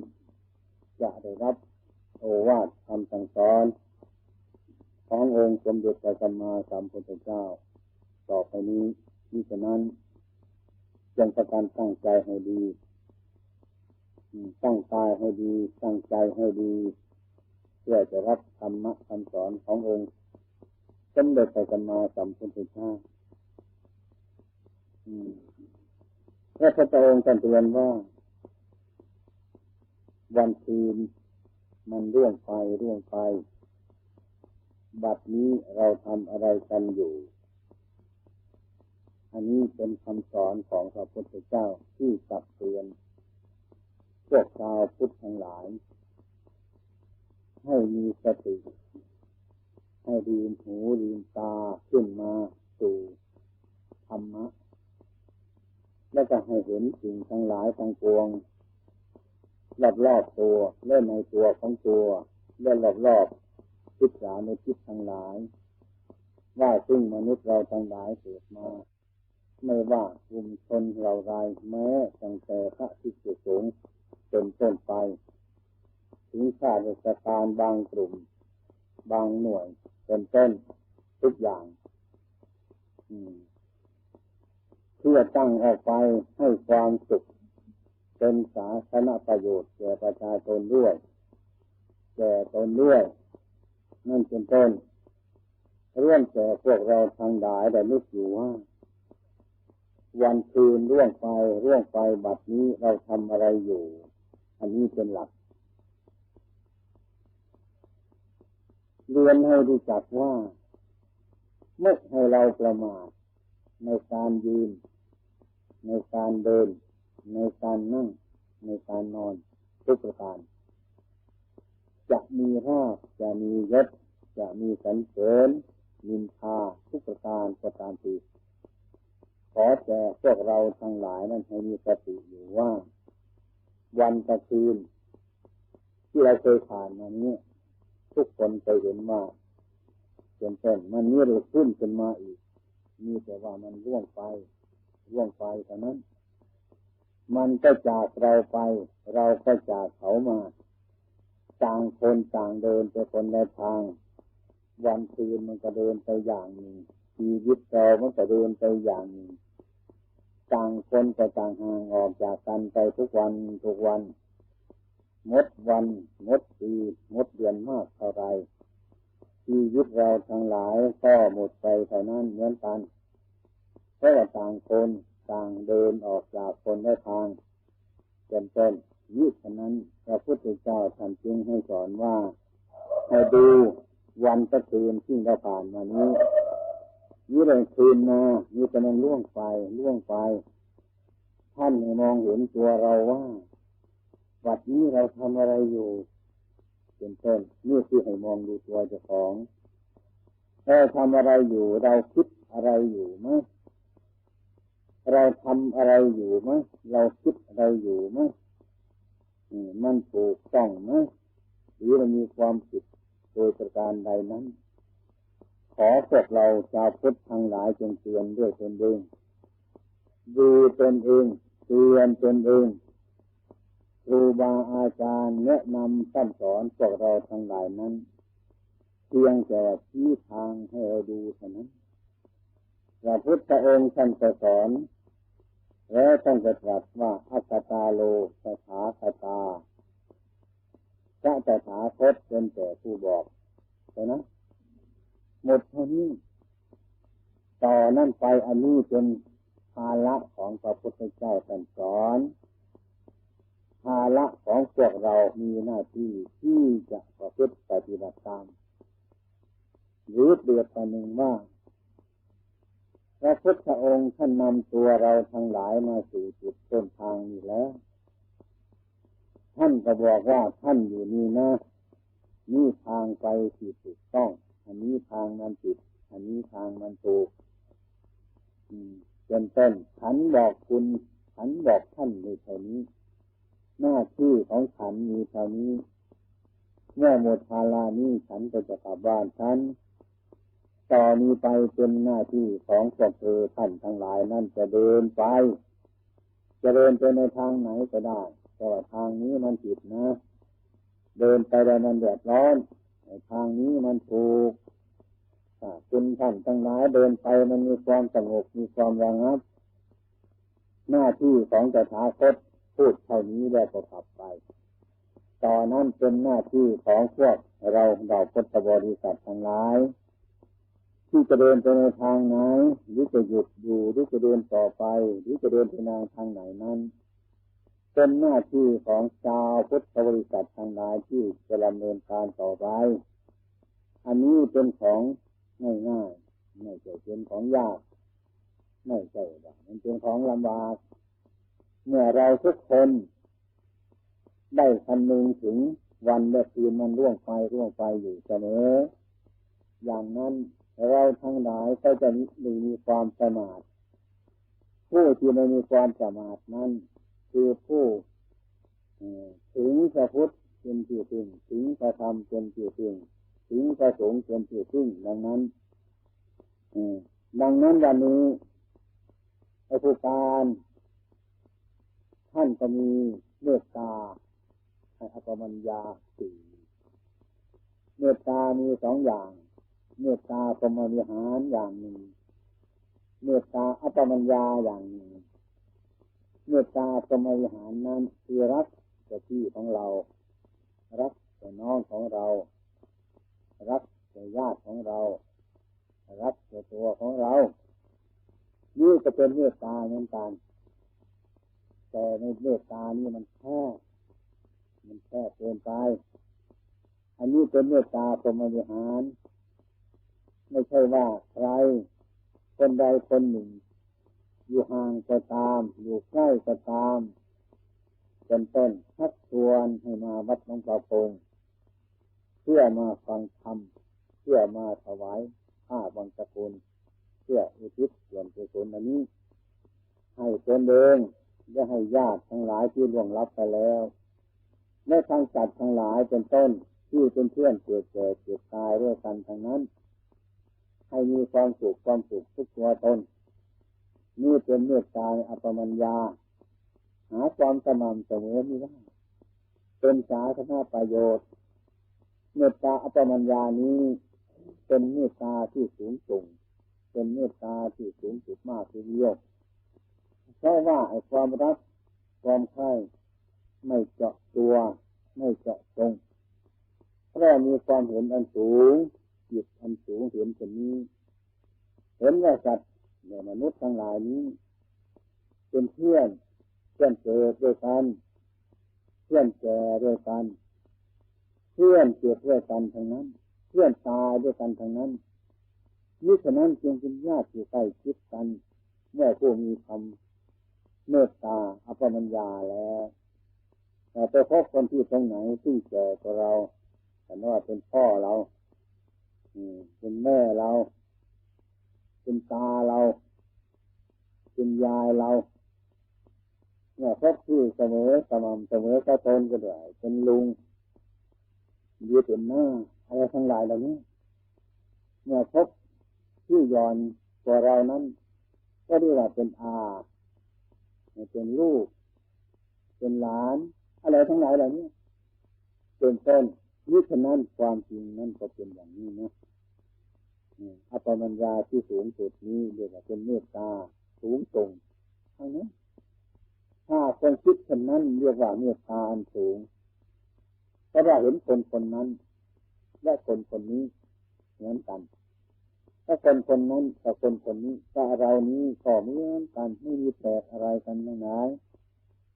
จะได้รับโอวาทคำสั่งสอนขององค์สมเด็จพระสัมมาสัมพุทธเจ้าต่อไปนี้มิฉะนั้นจงประการตั้งใจให้ดีตั้งกายให้ดีตั้งใจให้ดีเพื่อจะรับธรรมะคำสอนขององค์สมเด็จพระสัมมาสัมพุทธเจ้าพระพุทธองค์ท่านเตือนว่าวันคืนมันล่วงไปบัดนี้เราทำอะไรกันอยู่อันนี้เป็นคำสอนของพระพุทธเจ้าที่ตักเตือนพวกชาวพุทธทั้งหลายให้มีสติให้ลืมหูลืมตาขึ้นมาสู่ธรรมะแล้วก็ให้เห็นสิ่งทั้งหลายทั้งปวงรอบๆตัวและในตัวของตัวและรอบๆทิศทางในทิศทั้งหลายว่าซึ่งมนุษย์เราทั้งหลายเกิดมาไม่ว่ากลุ่มชนเราใดแม้ตั้งแต่พระภิกษุสงฆ์เป็นต้นไปถึงข้าราชการบางกลุ่มบางหน่วยเป็นต้นทุกอย่างเพื่อตั้งออกไปให้ความสุขเป็นสาธารณประโยชน์แก่ประชาชนด้วยแก่ตนด้วยนั่นเป็นต้นเรื่องแต่พวกเราทางหลายได้นึกอยู่ว่าวันคืนล่วงไปบัดนี้เราทำอะไรอยู่อันนี้เป็นหลักเรียนให้รู้จักว่าไม่ให้เราประมาทในการยืนในการเดินในการนั่งในการนอนทุกประการจะมีราภจะมียศจะมีสรรเสริญนินทาทุกประการทีขอแต่พวกเราทั้งหลายนั้นให้มีสติอยู่ว่าวันกับคืนที่เราเคยผ่านมานี้ทุกคนเคยเห็นว่าเป็นต้นมันนี่เราขึ้นมาอีกมีแต่ว่ามันล่วงไปเท่านั้นมันก็จากเราไปเราก็จากเขามาต่างคนต่างเดินไปคนละทางวันคืนมันก็เดินไปอย่างหนึ่งชีวิตเรามันก็เดินไปอย่างหนึ่งต่างคนก็ต่างห่างออกจากกันไปทุกวันหมดวันหมดปีหมดเดือนมากเท่าไรชีวิตเราทั้งหลายก็หมดไปเท่านั้นเหมือนกันเพราะว่าต่างคนต่างเดินออกจากคนละทางเป็นต้นยิ่งฉะนั้นพระพุทธเจ้าท่านจึงให้สอนว่าให้ดูวันกับคืนที่เราผ่านมานี้ นี่เลยคืนมานี่กำลังล่วงไปท่านให้มองเห็นตัวเราว่าวัดนี้เราทำอะไรอยู่เป็นต้นนี่คือให้มองดูตัวเจ้าของเราทำอะไรอยู่เราคิดอะไรอยู่ไหมเราทำอะไรอยู่ไหมเราคิดอะไรอยู่ไหมมันถูกต้องไหมหรือมันมีความผิดโดยประการใดนั้นขอพวกเราชาวพุทธทั้งหลายจงเตือนด้วยตนเองดูตนเองเตือนตนเองครูบาอาจารย์แนะนำสั่งสอนพวกเราทั้งหลายนั้นเพียงแต่ชี้ทางให้เราดูเท่านั้นพระพุทธองค์ท่านสอนแล้วท่านตรัสว่าอัตตาโลสถาคตาพระตถาคตเป็นแต่ผู้บอกเท่านั้นหมดเท่านี้ต่อนั่นไปอันนี้เป็นภาระของพระพุทธเจ้าท่านสอนภาระของพวกเรามีหน้าที่ที่จะประพฤติปฏิบัติตามหรือเปรียบประหนึ่งว่าพระพุทธองค์ท่านนำตัวเราทั้งหลายมาสู่จุดต้นทางนี้แล้วท่านก็บอกว่าท่านอยู่นี่นะนี่ทางไปที่ถูกต้องอันนี้ทางมันผิดอันนี้ทางมันถูกเป็นต้นฉันบอกคุณฉันบอกท่านในเท่านี้หน้าที่ของฉันมีเท่านี้เมื่อหมดภาระนี้ฉันก็จะกลับบ้านฉันต่อนี้ไปเป็นหน้าที่ของพวกเธอท่านทั้งหลายนั่นจะเดินไปในทางไหนก็ได้แต่ว่าทางนี้มันผิดนะเดินไปแล้วมันเดือดร้อนทางนี้มันถูกคุณท่านทั้งหลายเดินไปมันมีความสงบมีความระงับหน้าที่ของตถาคตพูดเท่านี้แล้วก็กลับไปต่อนนั้นเป็นหน้าที่ของพวกเราพุทธบริษัททั้งหลายที่จะเดินไปในทางไหนหรือจะหยุดอยู่หรือจะเดินต่อไปหรือจะเดินไปในทางไหนนั้นเป็นหน้าที่ของชาวพุทธบริษัททั้งหลายที่จะดำเนินการต่อไปอันนี้เป็นของง่ายๆไม่ใช่เป็นของยากไม่ใช่ว่ามันเป็นของลำบากเมื่อเราทุกคนได้คำนึงถึงวันและคืนมันล่วงไปอยู่เสมออย่างนั้นเราทั้งหลายก็จะมีความประมาทผู้ที่ไม่มีความประมาทนั้นคือผู้ถึงพระพุทธเป็นที่พึ่งถึงพระธรรมเป็นที่พึ่งถึงพระสงฆ์เป็นที่พึ่งดังนั้นวันนี้พระผู้การท่านก็มีเมตตาอัปปมัญญาสี่เมตตามีสองอย่างเมตตาพรหมวิหารอย่างหนึ่งเมตตาอัปปมัญญาอย่างหนึ่งเมตตาพรหมวิหารนั้นคือรักแต่พี่ของเรารักแต่น้องของเรารักแต่ญาติของเรารักแต่ตัวของเรานี่จะเป็นเมตตาเหมือนกันแต่ในเมตตานี่มันแค่เกินไปอันนี้เป็นเมตตาพรหมวิหารไม่ใช่ว่าใครคนใดคนหนึ่งอยู่ห่างก็ตามอยู่ใกล้ก็ตามเป็นต้นชักชวนให้มาวัดหลวงพ่อคงเพื่อมาฟังธรรมเพื่อมาถวายผ้าบังสกุลเพื่ออุทิศส่วนกุศลอันนี้ให้ตนเองและให้ญาติทั้งหลายที่ล่วงลับไปแล้วและทางสัตว์ทั้งหลายเป็นต้นที่เป็นเพื่อนเกิดแก่เจ็บตายด้วยกันทั้งนั้นให้มีความสุขทุกตัวตนนี่เป็นเมตตาอัปปมัญญาหาความสม่ำเสมอไม่ได้เป็นสาธารณประโยชน์เมตตาอัปปมัญญานี้เป็นเมตตาที่สูงส่งเป็นเมตตาที่สูงสุดมากทีเดียวเพราะว่าไอ้ความรักความใคร่ไม่เจาะตัวไม่เจาะจงเพราะมีความเห็นอันสูงจิตอันสูงเห็นเช่นนี้เห็นว่าสัตว์และมนุษย์ทั้งหลายนี้เป็นเพื่อนเกิดด้วยกันเพื่อนแก่ด้วยกันเพื่อนเจ็บด้วยกันทั้งนั้นเพื่อนตายด้วยกันทั้งนั้น นี่ฉะนั้นจึงเป็นญาติอยู่ใกล้ชิดกันเมื่อผู้มีความเมตตาอัปปมัญญาแล้วแต่ไปพบคนที่ตรงไหนที่แก่กว่าเราแต่ว่าเป็นพ่อเราเป็นแม่เราเป็นตาเราเป็นยายเราเนี่ยพบที่เสมอสม่ำเสมอก็ตนก็ได้เป็นลุงยืดเป็นหน้าอะไรทั้งหลายเหล่านี้เนี่ยพบที่ย้อนตัวเรานั้นก็เรียกว่าเป็นอาเป็นลูกเป็นหลานอะไรทั้งหลายเหล่านี้เป็นต้นนี่ฉะนั้นความจริงนั้นก็เป็นอย่างนี้นะอัปปมัญญาที่สูงสุดนี้เรียกว่าเป็นเมตตาสูงส่งทั้งนั้นถ้าคนคิดเช่นนั้นเรียกว่าเมตตาอันสูงเพราะว่าเห็นคนคนนั้นและคนคนนี้เหมือนกันถ้าคนคนนั้นกับคนคนนี้ถ้าเรานี้ก็เหมือนกันไม่มีแตกอะไรกันทั้งนั้น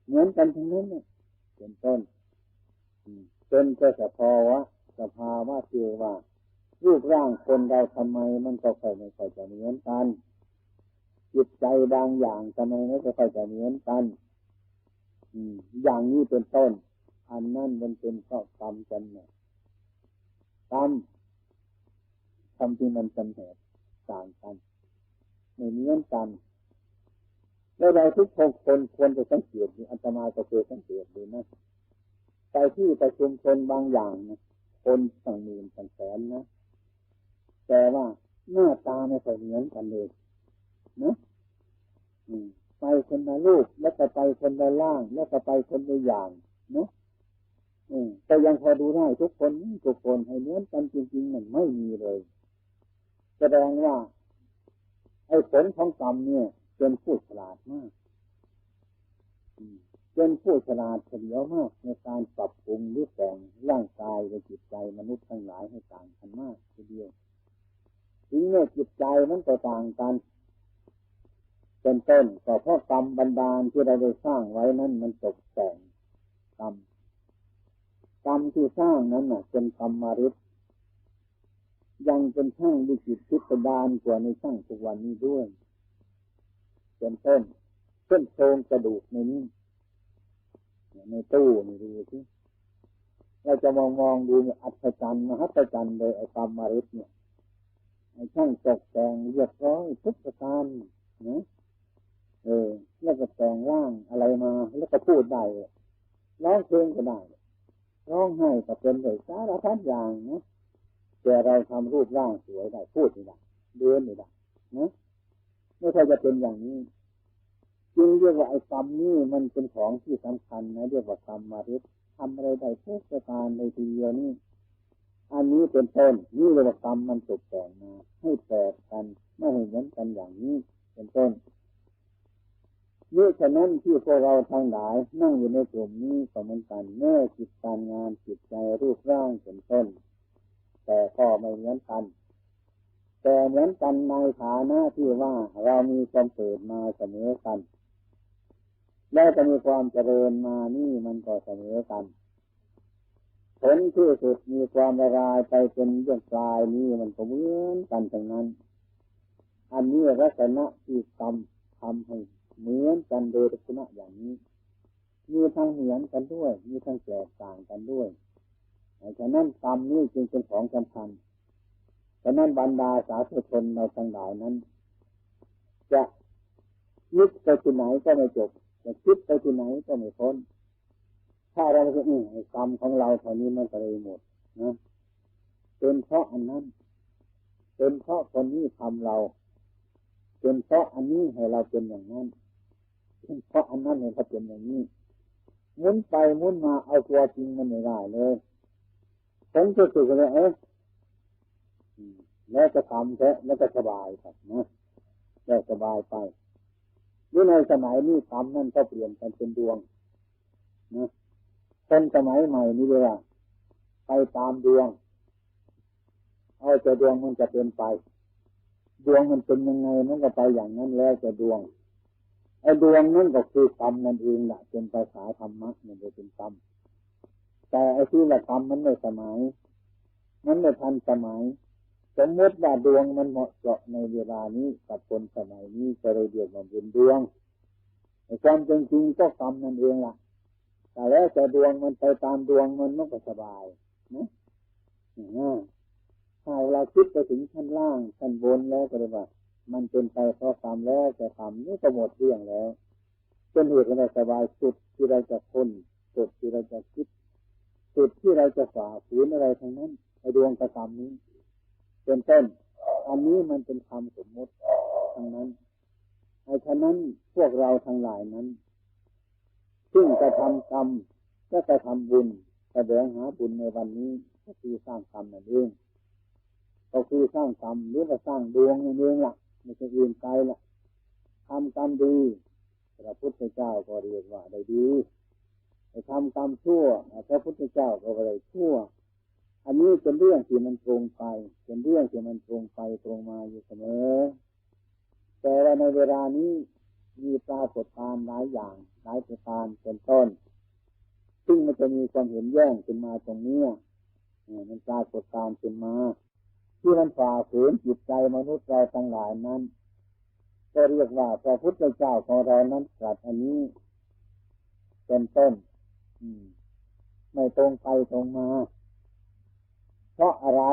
เหมือนกันทั้งนั้นเนี่ยเป็นต้นเป็นแค่สภาวะที่ว่ารูปร่างคนเราทำไมมันก็ค่อยไม่ค่อยจะเหมือนกันจิตใจบางอย่างทำไมไม่ค่อยจะเหมือนกันอย่างนี้เป็นต้นอันนั้นมันเป็นข้อกรรมกันเนี่ยกรรมที่มันจำเหตุต่างกันไม่เหมือนกันแล้วเราทุกคนควรจะสังเกตดูอาตมาก็เคยสังเกตดูนะไปที่ประชุมชนบางอย่างนะคนตั้งหมื่นตั้งแสนนะแต่ว่าหน้าตาไม่ค่อยเหมือนกันเลยนะไปคนละรูปแล้วก็ไปคนละร่างแล้วก็ไปคนละอย่างนะแต่ยังพอดูได้ทุกคนให้เหมือนกันจริงๆมันไม่มีเลยแสดงว่าไอ้ผลของกรรมเนี่ยเป็นผู้ฉลาดมากเป็นผู้ฉลาดเฉลียวมากในการปรับปรุงหรือแต่งร่างกายและจิตใจมนุษย์ทั้งหลายให้ต่างกันมากทีเดียวถึงแม้จิตใจมันก็ต่างกันเป็นต้นก็เพราะกรรมบันดาลที่เราได้สร้างไว้นั้นมันตกแต่งกรรมที่สร้างนั้นน่ะเป็นกรรมฤทธิ์ยังเป็นช่างวิจิตรพิสดารกว่าในช่างทุกวันนี้ด้วยเป็นต้นเส้นโครงกระดูกในนี้ในตู้นี่ดูสิเราจะมองดูอัศจรรย์มหัศจรรย์เลยไอ้กรรมฤทธิ์เนี่ยไอ้ช่างตกแต่งเรียบร้อยทุกประการนะแล้วก็แต่งร่างอะไรมาแล้วก็พูดได้ร้องเพลงก็ได้ร้องไห้ก็เป็นเลยสารพัดอย่างนะแต่เราทำรูปร่างสวยได้พูดไม่ได้เดินไม่ได้นะไม่ใช่จะเป็นอย่างนี้จึงเรียกว่าไอ้กรรมนี่มันเป็นของที่สำคัญนะเรียกว่ากรรมฤทธิ์ทำอะไรได้ทุกประการในทีเดียวนี่อันนี้เป็นต้นนี่เรียกว่ากรรมมันตกแต่งมาให้แตกกันไม่ให้เหมือนกันอย่างนี้เป็นต้นนี่ฉะนั้นที่พวกเราทั้งหลายนั่งอยู่ในกลุ่มนี้ก็เหมือนกันแม้จิตการงานจิตใจรูปร่างเป็นต้นแต่ก็ไม่เหมือนกันแต่เหมือนกันในฐานะที่ว่าเรามีความเกิดมาเสมอกันแล้วจะมีความเจริญมานี่มันก็เสมอกันผลที่สุดมีความละลายไปเป็นเรื่องกลายนี่มันก็เหมือนกันทั้งนั้นอันนี้ลักษณะที่กรรมทำให้เหมือนกันโดยลักษณะอย่างนี้มีทั้งเหมือนกันด้วยมีทั้งแตกต่างกันด้วยฉะนั้นกรรมนี้จึงเป็นของสำคัญฉะนั้นบรรดาสาธุชนเราทั้งหลายนั้นจะยึดไปที่ไหนก็ไม่จบจะคิดไปที่ไหนก็ไม่พ้นถ้าเราจะกรรมของเราเท่านี้มันก็เลยหมดนะเป็นเพราะอันนั้นเป็นเพราะคนนี้ทำเราเป็นเพราะอันนี้ให้เราเป็นอย่างนั้นเป็นเพราะอันนั้นให้เขาเป็นอย่างนี้หมุนไปหมุนมาเอาตัวจริงมันไม่ได้เลยผมก็รู้สึกเลยแล้วจะทำแท้แล้วก็สบายครับนะแล้วสบายไปนี่ในสมัยนี้กรรมนั่นก็เปลี่ยนกันเป็นดวงนะคนสมัยใหม่นี่เลยว่าไปตามดวงเอาแต่ดวงมันจะเป็นไปดวงมันเป็นยังไงมันก็ไปอย่างนั้นแล้วแต่ดวงไอ้ดวงนั่นก็คือกรรมนั่นเองแหละเป็นภาษาธรรมะมันจะเป็นกรรมแต่ไอ้ที่ว่ากรรมมันไม่สมัยมันไม่ทันสมัย สมมติว่าดวงมันเหมาะเจาะในเวลานี้กับคนสมัยนี้จะเลยเรียกว่าเป็นดวงในความจริงก็กรรมนั่นเองล่ะแต่แล้วจะดวงมันไปตามดวงมันก็สบายนะถ้าเราคิดไปถึงชั้นล่างชั้นบนแล้วก็เลยว่ามันเป็นไปเพราะกรรมแล้วแต่กรรมนี่ก็หมดเรื่องแล้วเป็นเหตุให้เราสบายสุดที่เราจะพ้นสุดที่เราจะคิดสุดที่เราจะฝ่าฝืนอะไรทั้งนั้นในดวงกรรมนี้เป็นต้นอันนี้มันเป็นคำสมมติทั้งนั้นฉะนั้นพวกเราทั้งหลายนั้นซึ่งจะทำกรรมและจะทำบุญแสวงหาบุญในวันนี้ก็คือสร้างกรรมนั่นเองก็คือสร้างกรรมหรือว่าสร้างดวงนั่นเองล่ะไม่ใช่อื่นไกลล่ะทำกรรมดีพระพุทธเจ้าก็เรียกว่าได้ดีทำกรรมชั่วพระพุทธเจ้าก็ได้ชั่วอันนี้เป็นเรื่องที่มันตรงไปเป็นเรื่องที่มันตรงไปตรงมาอยู่เสมอแต่ว่าในเวลานี้มีปรากฏการณ์หลายอย่างหลายประการเป็นต้นซึ่งมันจะมีความเห็นแย้งขึ้นมาตรงนี้มันปรากฏการณ์ขึ้นมาที่มันฝ่าฝืนจิตใจมนุษย์เราทั้งหลายนั้นก็เรียกว่าพระพุทธเจ้าของเรานั้นตรัสอันนี้เป็นต้นไม่ตรงไปตรงมาเพราะอะไร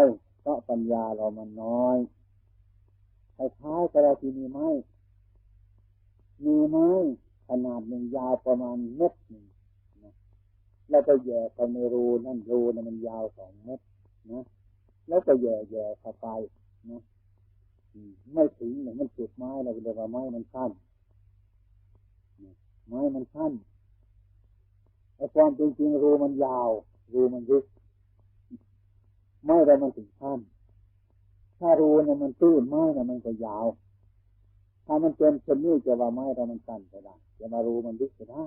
เพราะปัญญาเรามันน้อยคล้ายๆกับเราที่มีไม้ขนาดหนึ่งยาวประมาณเมตรหนึ่งนะแล้วก็แย่เข้าในรูนั่นมันยาว2 เมตรนะแล้วก็แย่เข้าไปนะไม่ถึงมันจุดไม้เราเรียกว่าไม้มันสั้นไม้มันสั้นแต่ความจริงรูมันยาวรูมันลึกไม้เรามันถึงสั้นถ้ารูเนี่ยมันตื้นไม้เนี่ยมันก็ยาวถ้ามันเป็นเช่นนี้จะว่าไม้เรามันสั้นก็ได้จะมารูมันลึกก็ได้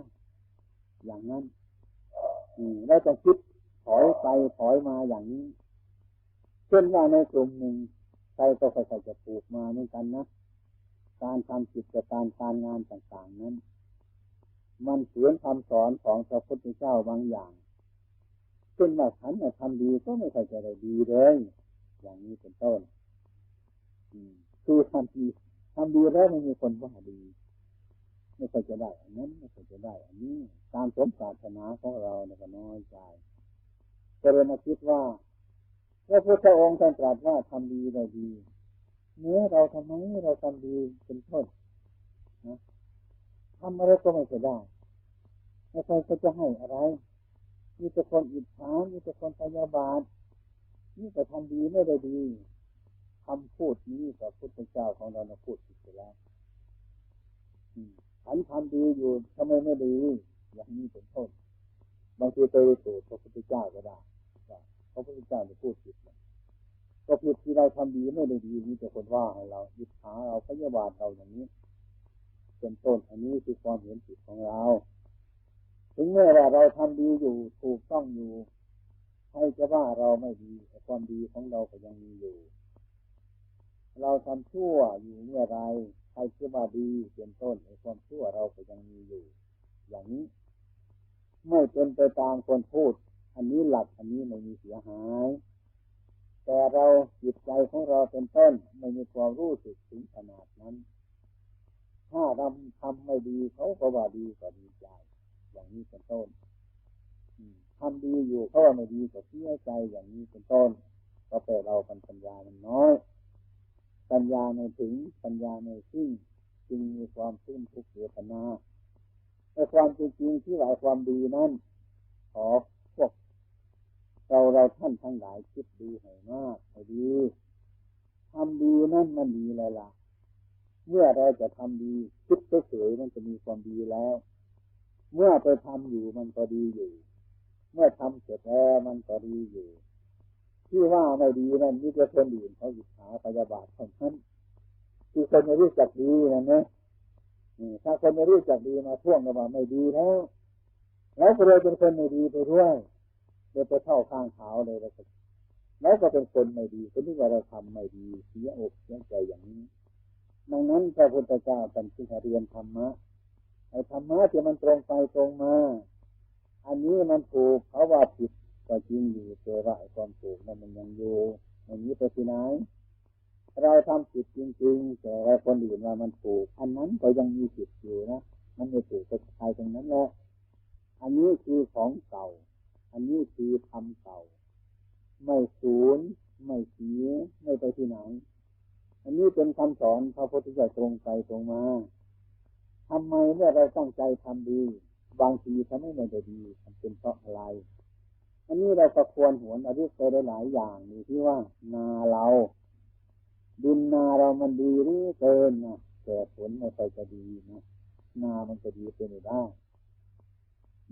อย่างนั้นเราจะคิดถอยไปถอยมาอย่างนี้เช่นว่าในกลุ่มหนึ่งใครก็ใครจะปลูกมาเหมือนกันนะการทำกิจการงานต่างๆนั้นมันเขียนคำสอนของพระพุทธเจ้าบางอย่างเช่นว่าฉันทำดีก็ไม่ใช่จะได้ดีเลยอย่างนี้เป็นต้นคือทำดีแล้วไม่มีคนว่าดีไม่ใช่จะได้อันนั้นไม่ใช่จะได้อันนี้ตามสมปรารถนาของเราเนี่ยก็น้อยใจก็เลยมาคิดว่าพระพุทธองค์ท่านตรัสว่าทำดีได้ดีเมื่อเราทำไมเราทำดีเป็นต้นนะทำอะไรก็ไม่ได้ใครก็จะให้อะไรมีแต่คนอิจฉามีแต่คนพยาบาทนี่แต่ทำดีไม่ได้ดีคำพูดนี้พระพุทธเจ้าของเราพูดผิดไปแล้วฉันทำดีอยู่ทำไมไม่ดีอย่างนี้เป็นต้นบางทีไปสู่พระพุทธเจ้าก็ได้พระพุทธเจ้าจะพูดผิดก็ผิดที่เราทำดีไม่ได้ดีมีแต่คนว่าให้เราอิจฉาเราพยาบาทเราอย่างนี้เป็นต้นอันนี้คือความเห็นผิดของเราถึงแม้ว่าเราทำดีอยู่ถูกต้องอยู่ใครจะว่าเราไม่ดีแต่ความดีของเราก็ยังมีอยู่เราทำชั่วอยู่เมื่อไรใครจะว่าดีเป็นต้นแต่ความชั่วเราก็ยังมีอยู่อย่างนี้ไม่เป็นไปตามคนพูดอันนี้หลักอันนี้ไม่มีเสียหายแต่เราจิตใจของเราเป็นต้นไม่มีความรู้สึกถึงขนาดนั้นถ้าเราทำไม่ดีเขาก็ว่าดีก็ดีใจอย่างนี้เป็นต้นทำดีอยู่เขาว่าไม่ดีก็เสียใจอย่างนี้เป็นต้นก็แปลเราปัญญามันน้อยปัญญาในถึงปัญญาในซึ่งจึงมีความทุกข์เวทนาในความจริงที่หลายความดีนั้นขอพวกเราท่านทั้งหลายคิดดูให้มากให้ดีทำดีนั่นมันดีแล้วล่ะเมื่อเราจะทำดีคิดเฉยๆมันจะมีความดีแล้วเมื่อไปทำอยู่มันก็ดีอยู่เมื่อทำเสร็จแล้วมันก็ดีอยู่ที่ว่าไม่ดีนั่นมีแต่คนอื่นเขาอิจฉาพยาบาทของท่านคือคนไม่รู้จักดีนั่นนะถ้าคนไม่รู้จักดีมาท่วงกันว่าไม่ดีแล้วก็เลยเป็นคนไม่ดีไปด้วยเลยไปเข้าข้างเขาเลยแล้วก็เป็นคนไม่ดีคนที่ว่าเราทำไม่ดีเสียอกเสียใจอย่างนี้ดังนั้นพระพุทธเจ้าท่านจึงเรียนธรรมะไอ้ธรรมะที่มันตรงไปตรงมาอันนี้มันถูกเขาว่าผิดก็จริงอยู่แต่ว่าไอ้ความถูกนั้นมันยังอยู่อย่างนี้ไปที่ไหน เราทำผิดจริงๆแต่ว่าคนอื่นว่ามันถูกอันนั้นก็ยังมีผิดอยู่นะมันไม่ถูกกับใครตรงนั้นแหละอันนี้คือของเก่าอันนี้คือธรรมเก่าไม่สูญไม่เสียไม่ไปที่ไหนอันนี้เป็นคำสอนพระพุทธเจ้าตรงไปตรงมาทำไมเมื่อเราตั้งใจทำดีบางทีทำให้ไม่ได้ดีมันเป็นเพราะอะไรอันนี้เราก็ควรหวนอริยไปได้หลายอย่างนี่ที่ว่านาเราดินนาเรามันดีหรือเกินนะแต่ผลไม่ค่อยจะดีนะนามันจะดีเป็นไม่ได้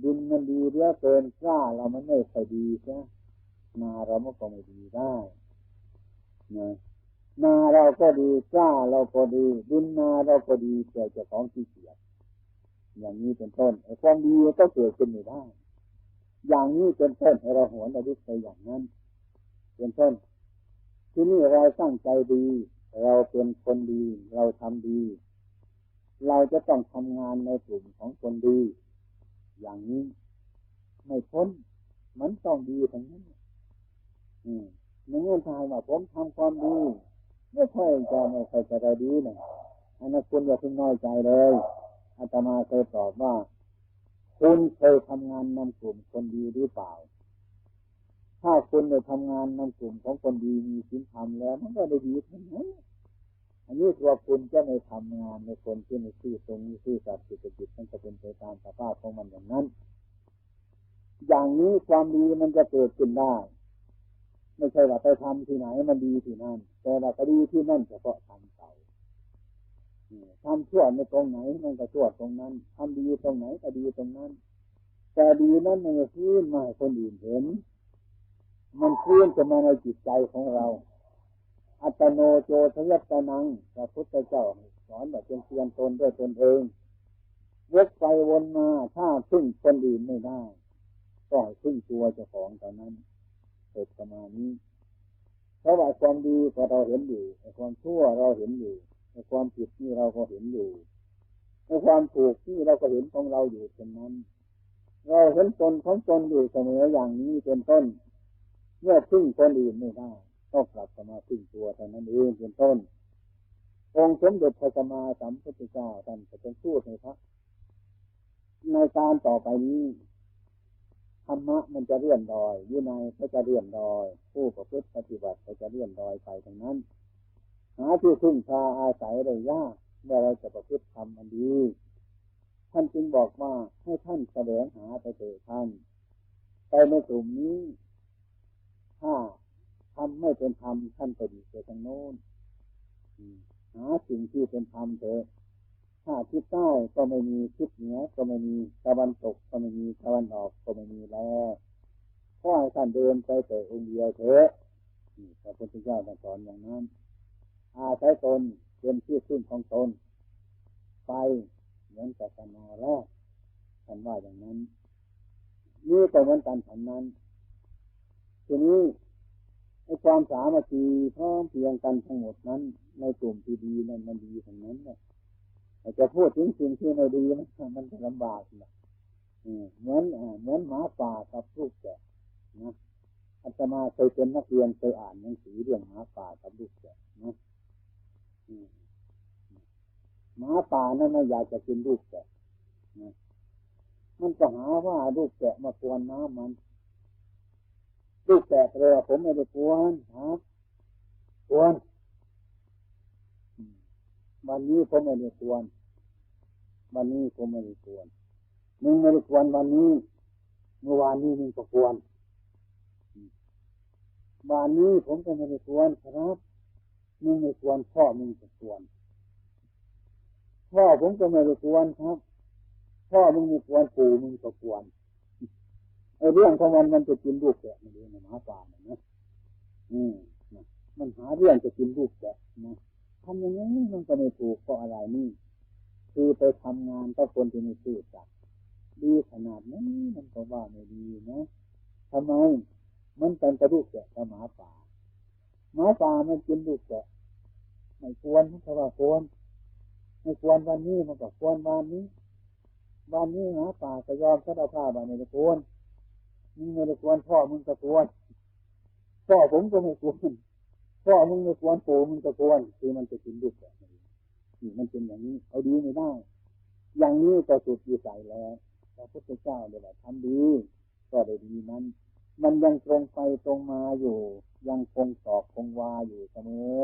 ดินมันดีเหลือเกินกล้าเรามันไม่ค่อยดีใช่นาเรามันก็ไม่ดีได้นะนาเราก็ดีกล้าเราก็ดีดินนาเราก็ดีแต่เจ้าของขี้เกียจอย่างนี้เป็นต้นไอ้ความดีก็เกิดขึ้นไม่ได้อย่างนี้เป็นต้นให้เราหวนระลึกไปอย่างนั้นเป็นต้นที่นี่เราตั้งใจดีเราเป็นคนดีเราทำดีเราจะต้องทำงานในกลุ่มของคนดีอย่างนี้ไม่พ้นมันต้องดีทั้งนั้นในเงื่อนไขว่าผมทำความดีไม่ค่อยจะได้ดีนะอันนั้นคุณอย่าเพิ่งน้อยใจเลยอาตมาเคยตอบว่าคุณเคยทำงานนำกลุ่มคนดีหรือเปล่าถ้าคุณได้ทำงานนำกลุ่มของคนดีมีศีลธรรมแล้วมันก็ได้ดีทั้งนั้นอันนี้ตัวคุณจะไม่ทำงานในคนที่ไม่ซื่อตรงนี้ซื่อสัตย์สุจริตมันจะเป็นไปตามสภาพของมันอย่างนั้นอย่างนี้ความดีมันจะเกิดขึ้นได้ไม่ใช่ว่าไปทำที่ไหนมันดีที่นั่นแต่ว่าก็ดีที่นั่นเฉพาะทำเก่าทำชั่วในตรงไหนมันก็ชั่วตรงนั้นทำดีตรงไหนก็ดีตรงนั้นแต่ดีนั้นมันจะพื้นมาให้คนอื่นเห็นมันพื้นจะมาในจิตใจของเราอัตโนโจทยัตตนังพระพุทธเจ้าสอนแบบเป็นเพียรตนด้วยตนเองวกไปวนมาถ้าพึ่งคนอื่นไม่ได้ก็ให้พึ่งตัวเจ้าของเท่านั้นเกิดประมาณนี้เพราะว่าความดีก็เราเห็นอยู่ความชั่วเราเห็นอยู่ความผิดนี่เราก็เห็นอยู่ความถูกนี่เราก็เห็นของเราอยู่เช่นนั้นเราเห็นตนของตนอยู่เสมออย่างนี้เป็นต้นเมื่อพึ่งคนอื่นไม่ได้ก็กลับมาพึ่งตัวเท่านั้นเองเป็นต้นองค์สมเด็จพระสัมมาสัมพุทธเจ้าท่านจะเป็นพูดให้พระในการต่อไปนี้ธรรมะมันจะเลื่อนลอยวินัยก็จะเลื่อนลอยผู้ประพฤติปฏิบัติก็จะเลื่อนลอยไปทั้งนั้นหาที่พึ่งพาอาศัยได้ยากเมื่อเราจะประพฤติธรรมอันดีท่านจึงบอกว่าให้ท่านแสวงหาไปเถิดท่านไปในกลุ่มนี้ถ้าทำไม่เป็นธรรมท่านก็ดีไปทางโน้นหาสิ่งที่เป็นธรรมเถอะถ้าทิศใต้ก็ไม่มีทิศเหนือก็ไม่มีตะวันตกก็ไม่มีตะวันออกก็ไม่มีแล้วขอให้ท่านเดินไปแต่องค์เดียวเถอะพระพุทธเจ้าสอนอย่างนั้นอาศัยตนเป็นที่พึ่งของตนไปเหมือนกับนอแรกท่านว่าอย่างนั้นนี่ก็เหมือนกันฉันนั้นทีนี้ในความสามัคคีพร้อมเพรียงกันทั้งหมดนั้นในกลุ่มที่ดีนั้นมันดีทั้งนั้นเลยจะพูดถึงสิ่งที่ไม่ดีมันจะลำบากนะเหมือนหมาป่ากับลูกแกะนะอาตมาเคยเป็นนักเรียนเคยอ่านหนังสือเรื่องหมาป่ากับลูกแกะนะหมาป่านั้นไม่อยากจะกินลูกแกะนะมันก็หาว่าลูกแกะมากวนน้ำมันลูกแกะเลยผมไม่ได้กวนครับกวนวันนี้ผมไม่ได้กวนวันนี้ผมไม่ได้กวนมึงไม่ได้กวนวันนี้เมื่อวานนี้มึงก็กวนวันนี้ผมก็ไม่ได้กวนครับมึงไม่กวนพ่อมึงก็กวนพ่อผมก็ไม่ได้กวนครับพ่อมึงไม่กวนปู่มึงก็กวนเรื่องของมันจะกินลูกแกะมันเองหมาป่านะมันหาเรื่องจะกินลูกแกะนะทำอย่างนี้มันก็ไม่ถูกเพราะอะไรนี่คือไปทำงานกับคนที่ไม่ซื่อสัตย์ดีขนาดนี้มันก็ว่าไม่ดีนะทำไมมันเป็นกระดูกแกะกับหมาป่ามันกินลูกแกะไม่ควรเพราะว่าควรไม่ควรวันนี้มันก็ควรวันนี้หมาป่าก็ยอมสารภาพว่าไม่ได้ควรมึงไม่ได้ควรพ่อมึงก็ควรพ่อผมก็ไม่ควร พ่อมึงไม่ควรปู่มึงจะควรคือมันจะกินลูกแบบนี้นี่มันเป็นอย่างนี้เอาดีไม่ได้อย่างนี้ก็สุดวิสัยแล้วพระพุทธเจ้าเดี๋ยวทำดีก็ได้ดีนั้นมันยังตรงไปตรงมาอยู่ยังคงตอบคงวาอยู่เสมอ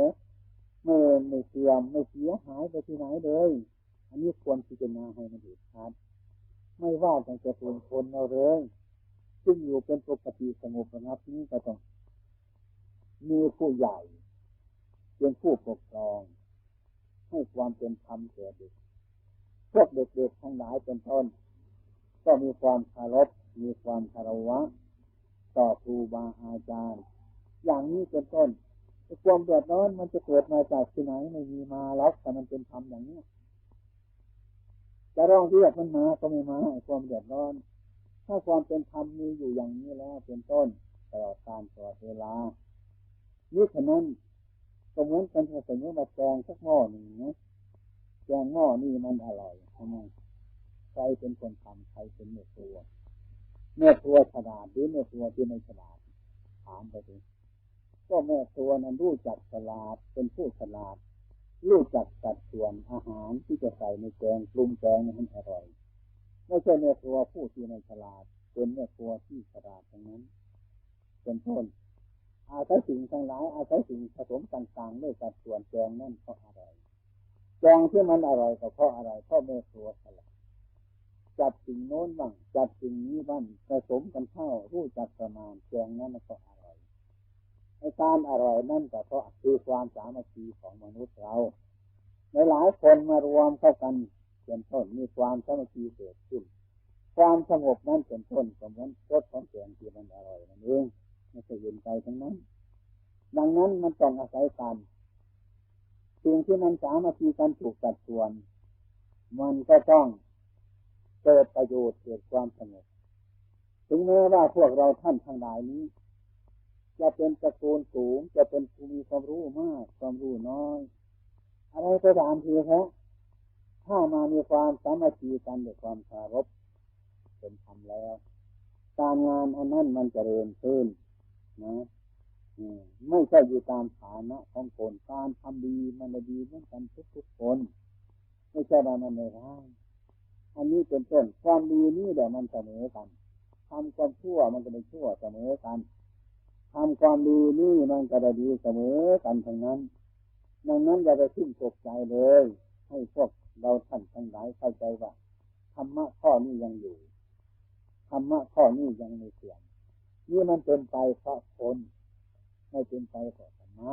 ไม่เสื่อมไม่เสียหายไปที่ไหนเลยอันนี้ควรพิจารณาให้มันเห็นชัดไม่ว่าจะเป็นคนเราเลยซึ่งอยู่เป็นปกติสงบระงับนี้ก็ต้องมีผู้ใหญ่เป็นผู้ปกครองให้ความเป็นธรรมแก่เด็กพวกเด็กๆทั้งหลายเป็นต้นก็มีความเคารพมีความคารวะต่อครูบาอาจารย์อย่างนี้เป็นต้นความเดือดร้อนมันจะเกิดมาจากที่ไหนไม่มีมาแล้วแต่มันเป็นธรรมอย่างนี้จะร้องเรียกมันมาก็ไม่มาความเดือดร้อนถ้าความเป็นธรรมมีอยู่อย่างนี้แล้วเป็นต้นตลอดการตลอดเวลานี่ฉะนั้นก็เหมือนกันถ้าสมมติว่าแกงสักหม้อหนึ่งนะแกงหม้อนี่มันอร่อยทำไมใครเป็นคนทำใครเป็นแม่ครัวฉลาดหรือแม่ครัวที่ไม่ฉลาดถามไปดิก็แม่ครัวนั้นรู้จักฉลาดเป็นผู้ฉลาดรู้จักสัดส่วนอาหารที่จะใส่ในแกงปรุงแกงให้อร่อยไม่ใช่แม่ครัวผู้ที่ไม่ฉลาดเป็นแม่ครัวที่ฉลาดทั้งนั้นเป็นต้นอาศัยสิ่งทั้งหลายอาศัยสิ่งผสมต่างๆด้วยสัดส่วนแกงนั่นเพราะอะไรแกงที่มันอร่อยก็เพราะอะไรเพราะแม่ครัวฉลาดจัดสิ่งโน้นบ้างจัดสิ่งนี้บ้างผสมกันเข้ารู้จักประมาณแกงนั้นก็อร่อยในการอร่อยนั่นก็เพราะคือความสามัคคีของมนุษย์เราหลายคนมารวมเข้ากันเป็นต้นมีความสามัคคีเกิดขึ้นความสงบนั้นเป็นต้นก็เหมือนรสของแกงที่มันอร่อยนั่นเองไม่ใช่ยืนใจทั้งนั้นดังนั้นมันต้องอาศัยกันสิ่งที่มันสามัคคีกันถูกจัดส่วนมันก็ต้องเกิดประโยชน์เกิดความสงบถึงแม้ว่าพวกเราท่านทั้งหลายนี้จะเป็นตระกูลสูงจะเป็นผู้มีความรู้มากความรู้น้อยอะไรก็ตามทีครับถ้ามามีความสามัคคีกันด้วยความเคารพเป็นธรรมแล้วการงานอันนั้นมันเจริญขึ้นนะไม่ใช่อยู่ตามฐานะของคนการทำดีมันดีเหมือนกันทุกคนไม่ใช่ว่ามันไม่ร้ายอันนี้เป็นต้นความดีนี่แหละมันเสมอกันทำความชั่วมันก็เป็นชั่วเสมอกันทำความดีนี่มันก็ได้ดีเสมอกันทั้งนั้นดังนั้นอย่าไปขึ้นตกใจเลยให้พวกเราท่านทั้งหลายเข้าใจว่าธรรมะข้อนี้ยังอยู่ธรรมะข้อนี้ยังไม่เสื่อมนี่มันเป็นไปเพราะคนไม่เป็นไปเพราะธรรมะ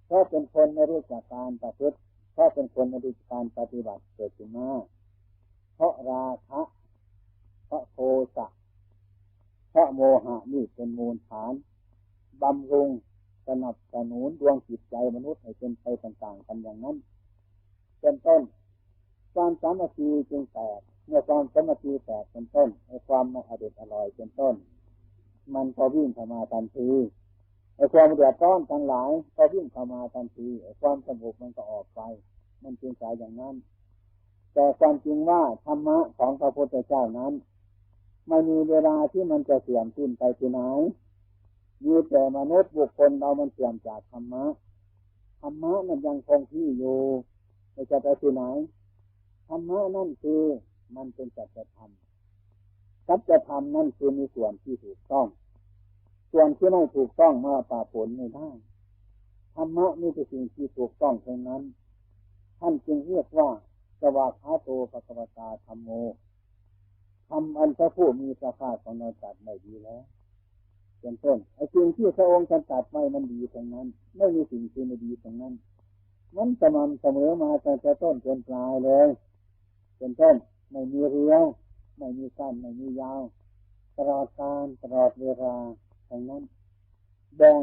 เพราะเป็นคนไม่รู้จักการประพฤติเพราะเป็นคนไม่รู้จักการปฏิบัติเกิดขึ้นมาเพราะราคะเพราะโทสะเพราะโมหะนี่เป็นมูลฐานบำรุงสนับสนุนดวงจิตใจมนุษย์ให้เป็นไปต่างๆกันอย่างนั้นเป็นต้นความสามัคคีจึงแตกเมื่อความสามัคคีแตกเป็นต้นไอ้ความไม่อร่อยเป็นต้นมันก็วิ่งเข้ามาทันทีไอ้ความเดือดร้อนทั้งหลายก็วิ่งเข้ามาทันทีไอ้ความสงบมันก็ออกไปมันจึงกลายอย่างนั้นแต่ความจริงว่าธรรมะของพระพุทธเจ้านั้นไม่มีเวลาที่มันจะเสื่อมสิ้นไปที่ไหนมีแต่มนุษย์บุคคลเรามันเสื่อมจากธรรมะธรรมะมันยังคงที่อยู่ไม่จะไปที่ไหนธรรมะนั่นคือมันเป็นสัจธรรมสัจธรรมนั่นคือมีส่วนที่ถูกต้องส่วนที่ไม่ถูกต้องมาป่าผลไม่ได้ธรรมะนี่เป็นสิ่งที่ถูกต้องเท่านั้นท่านจึงเรียกว่าสวากขาโตภควตาธัมโมธรรมอันพระผู้มีพระภาคของเราตรัสไว้ดีแล้วเป็นต้นไอ้สิ่งที่พระองค์ตรัสไว้มันดีตรงนั้นไม่มีสิ่งที่ไม่ดีตรงนั้นมันสม่ำเสมอมาตั้งแต่ต้นจนปลายเลยเป็นต้นไม่มีเรียวไม่มีสั้นไม่มียาวตลอดกาลตลอดเวลาทั้งนั้นแบ่ง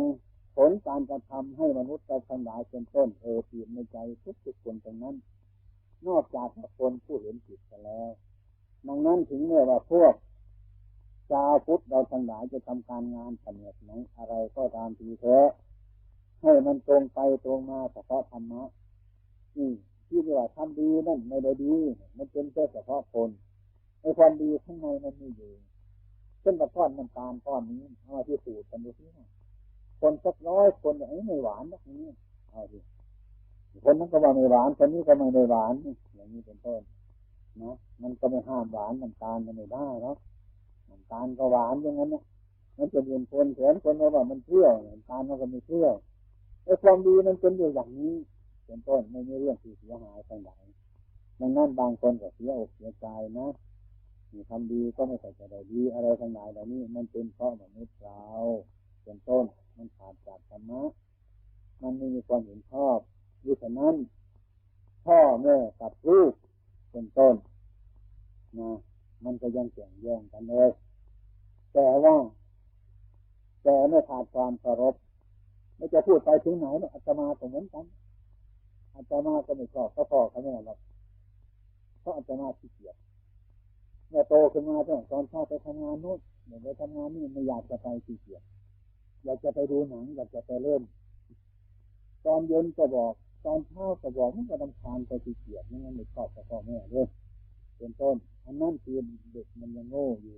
ผลการกระทำให้มนุษย์ทั้งหลายเป็นต้นผิดในใจทุกคนตรงนั้นนอกจากคนผู้เห็นผิดกันแล้วดังนั้นถึงเมื่อว่าพวกชาวพุทธเราทั้งหลายจะทำการงานแผนกไหนอะไรก็ตามทีเถอะให้มันตรงไปตรงมาเฉพาะธรรมะที่เรียกว่าทำดีนั่นไม่ได้ดีมันเป็นแค่เฉพาะคนไอ้ความดีข้างในมันไม่อยู่เช่นกับก้อนน้ำตาลก้อนนี้เอาที่สูตรกันดูสิ คนสัก100 คนอย่างนี้ไม่หวานนะนี่เอาดิคนนั้นก็ว่าไม่หวานคนนี้ก็ไม่หวานอย่างนี้เป็นต้นนะมันก็ไม่ห้ามหวานน้ำตาลก็ไม่ได้หรอกน้ำตาลก็หวานอย่างนั้นนะมันจะเรียนคนแขนคนว่ามันเปรี้ยวน้ำตาลมันก็ไม่เปรี้ยวไอ้ความดีมันเป็นอยู่อย่างนี้เป็นต้นไม่มีเรื่องที่เสียหายทั้งหลายดังนั้นบางคนก็เสียอกเสียใจนะมีทำดีก็ไม่ใส่ใจได้ดีอะไรทั้งหลายเหล่านี้มันเป็นเพราะมนุษย์เราเป็นต้นมันขาดจากธรรมะมันไม่มีความเห็นชอบด้วยฉะนั้นพ่อแม่กับลูกเป็นต้นนะมันก็ยังแข่งแย่งกันเลยแต่ไม่ขาดความเคารพไม่จะพูดไปถึงไหนเนี่ยอาตมาก็เหมือนกันอาตมาก็ไม่ชอบพ่อเขาแม่หรอกเพราะอาตมาขี้เกียจเมื่อโตขึ้นมาตอนเช้าไปทำงานนู้นเดี๋ยวไปทำงานนี่ไม่อยากจะไปขี้เกียจอยากจะไปดูหนังอยากจะไปเล่นตอนเย็นก็บอกตอนเช้าก็บอกมันก็รำคาญไปขี้เกียจนั่นไม่ชอบพ่อแม่เลยเป็นต้นอันนั้นคือเด็กมันยังโง่อยู่